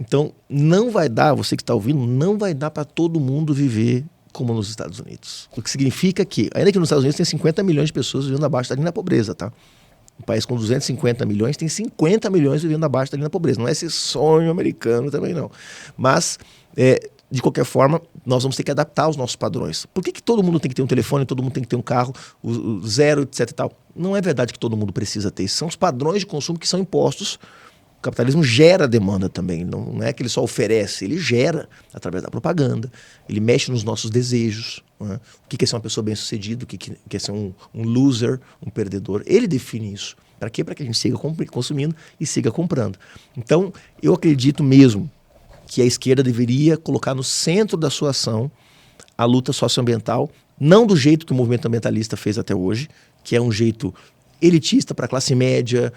Então, não vai dar, você que está ouvindo, não vai dar para todo mundo viver como nos Estados Unidos. O que significa que, ainda que nos Estados Unidos tem 50 milhões de pessoas vivendo abaixo da linha da pobreza, tá? Um país com 250 milhões tem 50 milhões vivendo abaixo da linha da pobreza. Não é esse sonho americano também, não. Mas, de qualquer forma, nós vamos ter que adaptar os nossos padrões. Por que todo mundo tem que ter um telefone, todo mundo tem que ter um carro, o zero, etc e tal? Não é verdade que todo mundo precisa ter. São os padrões de consumo que são impostos. O capitalismo gera demanda também, não é que ele só oferece, ele gera através da propaganda, ele mexe nos nossos desejos, né? O que é ser uma pessoa bem-sucedida, o que é ser um loser, um perdedor, ele define isso. Para quê? Para que a gente siga consumindo e siga comprando. Então, eu acredito mesmo que a esquerda deveria colocar no centro da sua ação a luta socioambiental, não do jeito que o movimento ambientalista fez até hoje, que é um jeito elitista para a classe média,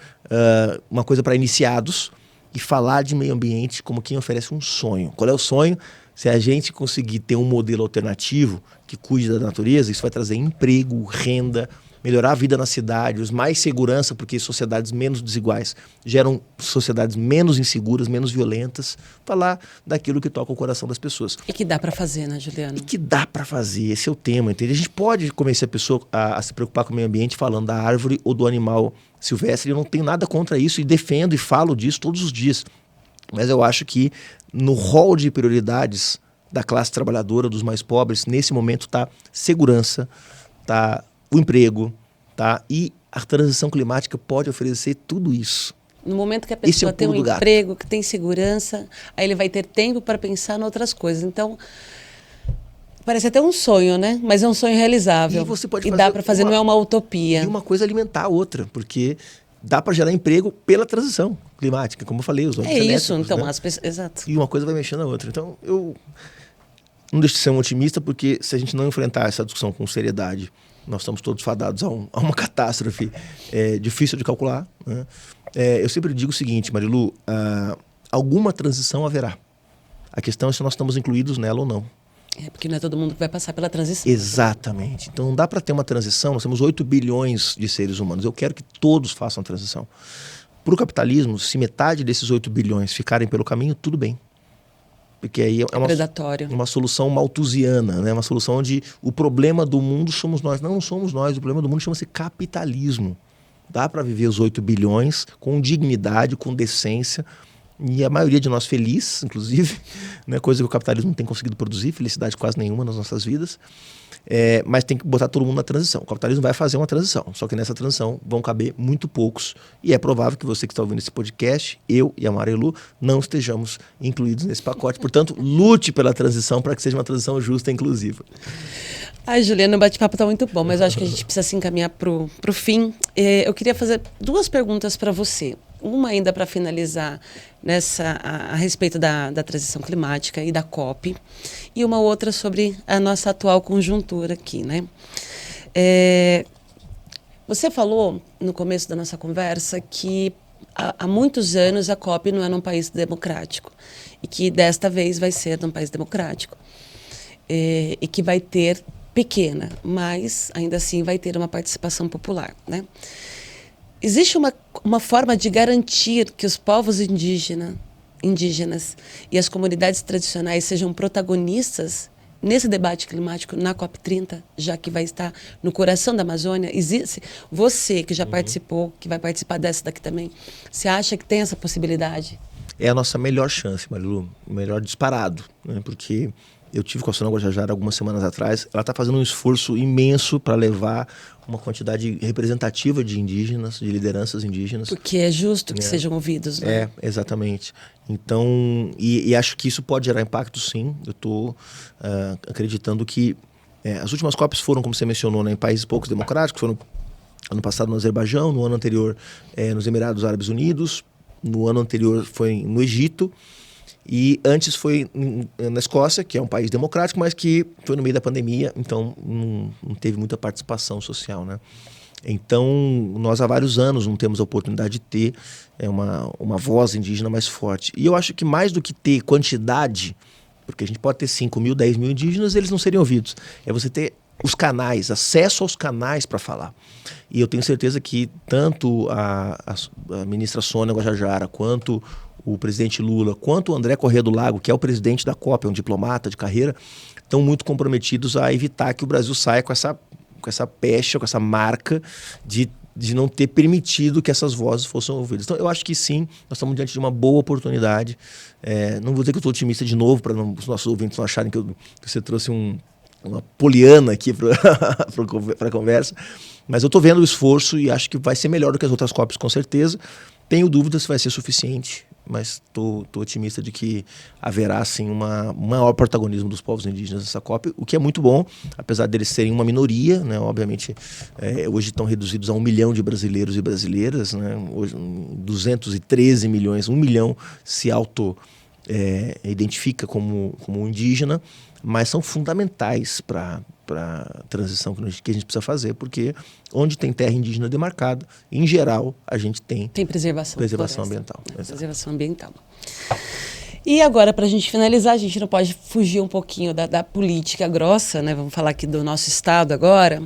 uma coisa para iniciados, e falar de meio ambiente como quem oferece um sonho. Qual é o sonho? Se a gente conseguir ter um modelo alternativo que cuide da natureza, isso vai trazer emprego, renda, melhorar a vida na cidade, mais segurança, porque sociedades menos desiguais geram sociedades menos inseguras, menos violentas. Falar daquilo que toca o coração das pessoas. E que dá para fazer, né, Juliano? E que dá para fazer, esse é o tema, entende? A gente pode convencer a pessoa a se preocupar com o meio ambiente falando da árvore ou do animal silvestre. Eu não tenho nada contra isso e defendo e falo disso todos os dias. Mas eu acho que no rol de prioridades da classe trabalhadora, dos mais pobres, nesse momento está segurança, está o emprego, tá? E a transição climática pode oferecer tudo isso. No momento que a pessoa tem um emprego, que tem segurança, aí ele vai ter tempo para pensar em outras coisas. Então, parece até um sonho, né? Mas é um sonho realizável. E você pode dá para fazer, não é uma utopia. E uma coisa alimentar a outra, porque dá para gerar emprego pela transição climática, como eu falei, os ônibus elétricos. É isso, então, né? as pessoas, exato. E uma coisa vai mexendo na outra. Então, eu não deixo de ser um otimista, porque se a gente não enfrentar essa discussão com seriedade, nós estamos todos fadados a uma catástrofe difícil de calcular, né? Eu sempre digo o seguinte, Marilu, alguma transição haverá. A questão é se nós estamos incluídos nela ou não. Porque não é todo mundo que vai passar pela transição. Exatamente. Então não dá para ter uma transição, nós temos 8 bilhões de seres humanos. Eu quero que todos façam a transição. Para o capitalismo, se metade desses 8 bilhões ficarem pelo caminho, tudo bem. Porque aí é uma solução malthusiana, né? Uma solução onde o problema do mundo somos nós. Não somos nós, o problema do mundo chama-se capitalismo. Dá para viver os 8 bilhões com dignidade, com decência, e a maioria de nós feliz, inclusive, né? Coisa que o capitalismo não tem conseguido produzir, felicidade quase nenhuma nas nossas vidas. Mas tem que botar todo mundo na transição. O capitalismo vai fazer uma transição, só que nessa transição vão caber muito poucos. E é provável que você que está ouvindo esse podcast, eu e a Marilu, não estejamos incluídos nesse pacote. Portanto, lute pela transição para que seja uma transição justa e inclusiva. Ai, Juliana, o bate-papo está muito bom, mas eu acho que a gente precisa se encaminhar para o fim. Eu queria fazer 2 perguntas para você. Uma ainda para finalizar a respeito da transição climática e da COP, e uma outra sobre a nossa atual conjuntura aqui, né? Você falou no começo da nossa conversa que há muitos anos a COP não é num país democrático e que desta vez vai ser num país democrático e que vai ter pequena, mas ainda assim vai ter uma participação popular, né? Existe uma forma de garantir que os povos indígenas e as comunidades tradicionais sejam protagonistas nesse debate climático na COP30, já que vai estar no coração da Amazônia? Existe? Você que já participou, que vai participar dessa daqui também, você acha que tem essa possibilidade? É a nossa melhor chance, Marilu, o melhor disparado, né? Porque eu tive com a Sônia Guajajara algumas semanas atrás. Ela está fazendo um esforço imenso para levar uma quantidade representativa de indígenas, de lideranças indígenas. Porque é justo que sejam ouvidos, né? Exatamente. Então, e acho que isso pode gerar impacto, sim. Eu estou acreditando que as últimas COPs foram, como você mencionou, né, em países poucos democráticos. Foram ano passado no Azerbaijão, no ano anterior nos Emirados Árabes Unidos. no ano anterior foi no Egito, e antes foi na Escócia, que é um país democrático, mas que foi no meio da pandemia, então não teve muita participação social, né? Então, nós há vários anos não temos a oportunidade de ter uma voz indígena mais forte. E eu acho que mais do que ter quantidade, porque a gente pode ter 5 mil, 10 mil indígenas, eles não seriam ouvidos. É você ter os canais, acesso aos canais para falar. E eu tenho certeza que tanto a ministra Sônia Guajajara, quanto o presidente Lula, quanto o André Corrêa do Lago, que é o presidente da COP, é um diplomata de carreira, estão muito comprometidos a evitar que o Brasil saia com essa pecha, com essa marca de não ter permitido que essas vozes fossem ouvidas. Então, eu acho que sim, nós estamos diante de uma boa oportunidade. Não vou dizer que eu estou otimista de novo, para os nossos ouvintes não acharem que você trouxe uma poliana aqui para a conversa, mas eu estou vendo o esforço e acho que vai ser melhor do que as outras COPs, com certeza. Tenho dúvidas se vai ser suficiente, mas estou otimista de que haverá, sim, um maior protagonismo dos povos indígenas nessa COP, o que é muito bom, apesar deles serem uma minoria, né? Obviamente, hoje estão reduzidos a 1 milhão de brasileiros e brasileiras, né? Hoje, 213 milhões, 1 milhão se identifica como indígena, mas são fundamentais para a transição que a gente precisa fazer, porque onde tem terra indígena demarcada, em geral, a gente tem preservação ambiental. Preservação ambiental. E agora, para a gente finalizar, a gente não pode fugir um pouquinho da política grossa, né? Vamos falar aqui do nosso estado agora.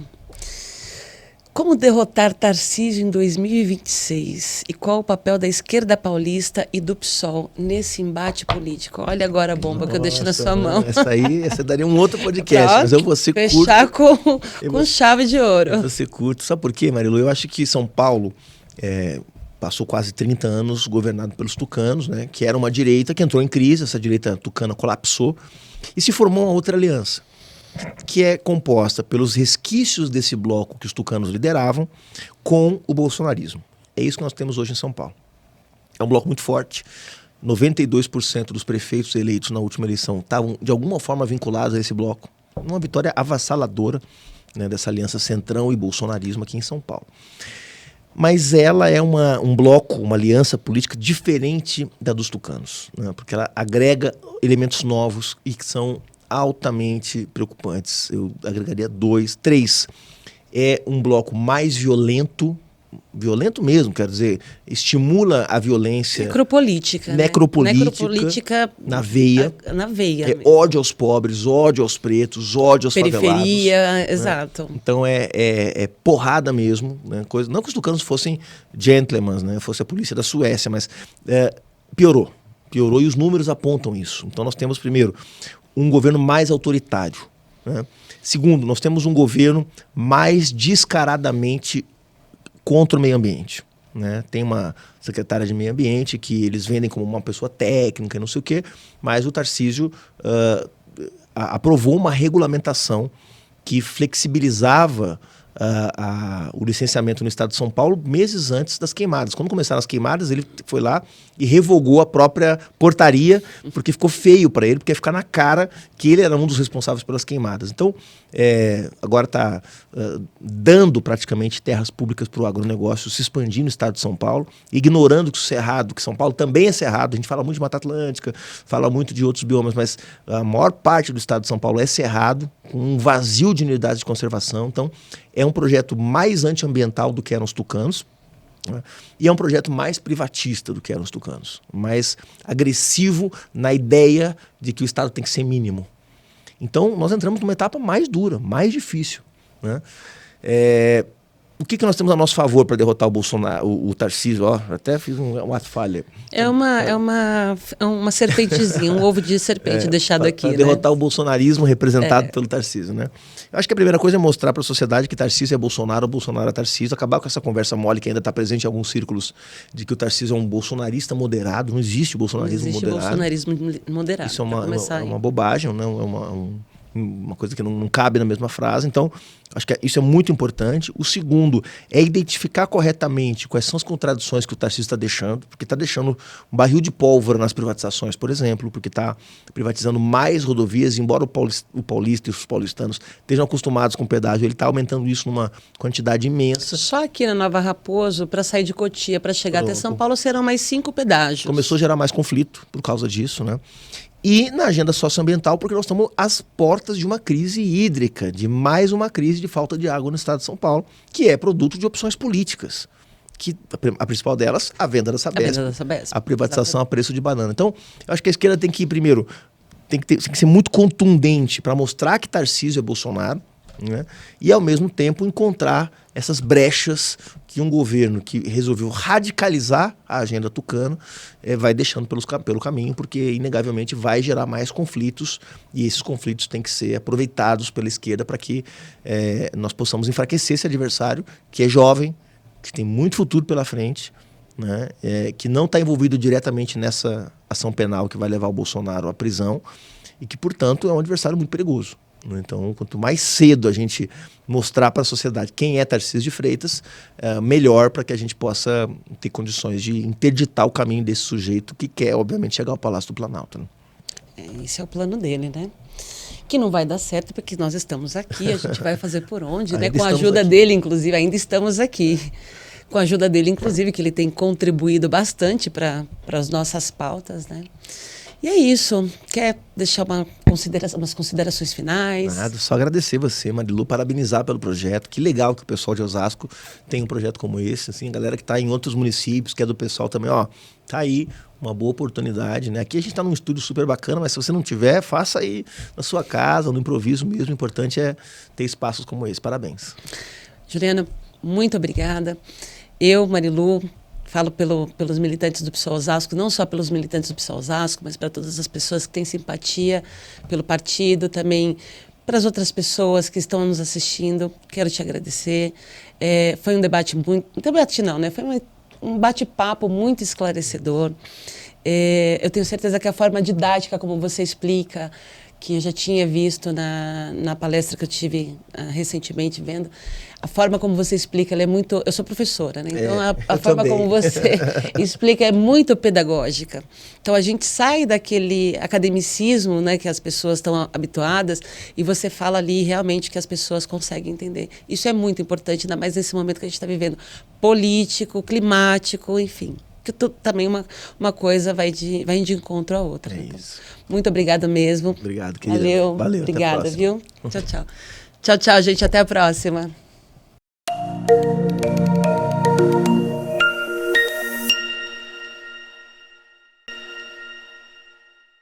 Como derrotar Tarcísio em 2026? E qual o papel da esquerda paulista e do PSOL nesse embate político? Olha agora a bomba que eu deixei na sua mão. Essa daria um outro podcast, mas eu vou ser curto. Fechar com chave de ouro. Eu vou ser curto. Sabe por quê, Marilu? Eu acho que São Paulo passou quase 30 anos governado pelos tucanos, né? Que era uma direita que entrou em crise, essa direita tucana colapsou e se formou uma outra aliança, que é composta pelos resquícios desse bloco que os tucanos lideravam com o bolsonarismo. É isso que nós temos hoje em São Paulo. É um bloco muito forte. 92% dos prefeitos eleitos na última eleição estavam, de alguma forma, vinculados a esse bloco. Uma vitória avassaladora, né, dessa aliança Centrão e bolsonarismo aqui em São Paulo. Mas ela é um bloco, uma aliança política diferente da dos tucanos, né, porque ela agrega elementos novos e que são altamente preocupantes. Eu agregaria 2, 3. É um bloco mais violento mesmo, quer dizer, estimula a violência. Necropolítica. Necropolítica na veia. Na veia. Ódio aos pobres, ódio aos pretos, ódio aos favelados. Periferia, exato. Né? Então é porrada mesmo. Né? Não que os tucanos fossem gentlemen, né? Fosse a polícia da Suécia, mas piorou. Piorou e os números apontam isso. Então nós temos, primeiro, um governo mais autoritário, né? Segundo, nós temos um governo mais descaradamente contra o meio ambiente, né? Tem uma secretária de meio ambiente que eles vendem como uma pessoa técnica e não sei o quê, mas o Tarcísio aprovou uma regulamentação que flexibilizava o licenciamento no estado de São Paulo meses antes das queimadas. Quando começaram as queimadas, ele foi lá e revogou a própria portaria, porque ficou feio para ele, porque ia ficar na cara que ele era um dos responsáveis pelas queimadas. Então, agora está dando praticamente terras públicas para o agronegócio se expandir no estado de São Paulo, ignorando que o Cerrado, que São Paulo também é cerrado. A gente fala muito de Mata Atlântica, fala muito de outros biomas, mas a maior parte do estado de São Paulo é cerrado, com um vazio de unidades de conservação. Então, é um projeto mais antiambiental do que eram os tucanos, né? E é um projeto mais privatista do que eram os tucanos, mais agressivo na ideia de que o Estado tem que ser mínimo. Então, nós entramos numa etapa mais dura, mais difícil, né? O que nós temos a nosso favor para derrotar o Bolsonaro, o Tarcísio? Até fiz uma falha. É uma serpentezinha, um ovo de serpente deixado aqui. Para derrotar o bolsonarismo representado pelo Tarcísio, né? Eu acho que a primeira coisa é mostrar para a sociedade que Tarcísio é Bolsonaro, Bolsonaro é Tarcísio, acabar com essa conversa mole que ainda está presente em alguns círculos de que o Tarcísio é um bolsonarista moderado. Não existe bolsonarismo moderado. Bolsonarismo moderado. Isso é uma bobagem, né? uma coisa que não cabe na mesma frase. Então, acho que isso é muito importante. O segundo é identificar corretamente quais são as contradições que o Tarcísio está deixando, porque está deixando um barril de pólvora nas privatizações, por exemplo, porque está privatizando mais rodovias, embora o paulista e os paulistanos estejam acostumados com pedágio, ele está aumentando isso numa quantidade imensa. Só aqui na Nova Raposo, para sair de Cotia, para chegar até São Paulo, serão mais 5 pedágios. Começou a gerar mais conflito por causa disso, né? E na agenda socioambiental, porque nós estamos às portas de uma crise hídrica, de mais uma crise de falta de água no estado de São Paulo, que é produto de opções políticas. Que a principal delas, a venda da Sabesp, a privatização a preço de banana. Então, eu acho que a esquerda tem que ir primeiro, tem que ser muito contundente para mostrar que Tarcísio é Bolsonaro, né? E ao mesmo tempo encontrar essas brechas que um governo que resolveu radicalizar a agenda tucano vai deixando pelo caminho, porque inegavelmente vai gerar mais conflitos, e esses conflitos têm que ser aproveitados pela esquerda para que nós possamos enfraquecer esse adversário, que é jovem, que tem muito futuro pela frente, né? Que não está envolvido diretamente nessa ação penal que vai levar o Bolsonaro à prisão, e que, portanto, é um adversário muito perigoso. Então, quanto mais cedo a gente mostrar para a sociedade quem é Tarcísio de Freitas, melhor para que a gente possa ter condições de interditar o caminho desse sujeito que quer, obviamente, chegar ao Palácio do Planalto, né? Esse é o plano dele, né? Que não vai dar certo porque nós estamos aqui, a gente vai fazer por onde, né? Com a ajuda dele, inclusive, ainda estamos aqui. Com a ajuda dele, inclusive, que ele tem contribuído bastante para as nossas pautas, né? E é isso. Quer deixar umas considerações finais? Nada, só agradecer você, Marilu, parabenizar pelo projeto. Que legal que o pessoal de Osasco tem um projeto como esse. Assim, a galera que está em outros municípios, que é do pessoal também, ó, tá aí uma boa oportunidade, né? Aqui a gente está num estúdio super bacana, mas se você não tiver, faça aí na sua casa, no improviso mesmo. O importante é ter espaços como esse. Parabéns. Juliana, muito obrigada. Eu, Marilu, falo pelos militantes do PSOL Osasco, não só pelos militantes do PSOL Osasco, mas para todas as pessoas que têm simpatia pelo partido, também para as outras pessoas que estão nos assistindo. Quero te agradecer. Foi um debate Foi um bate-papo muito esclarecedor. Eu tenho certeza que a forma didática como você explica, que eu já tinha visto na palestra que eu tive recentemente vendo, a forma como você explica, ela é muito... Eu sou professora, né? Então a forma como você explica é muito pedagógica. Então a gente sai daquele academicismo, né, que as pessoas estão habituadas, e você fala ali realmente que as pessoas conseguem entender. Isso é muito importante, ainda mais nesse momento que a gente está vivendo, político, climático, enfim. Que também uma coisa vai de encontro à outra. Né? Isso. Muito obrigada mesmo. Obrigado, querida. Valeu. Obrigada, viu? Tchau, tchau. Tchau, tchau, gente. Até a próxima.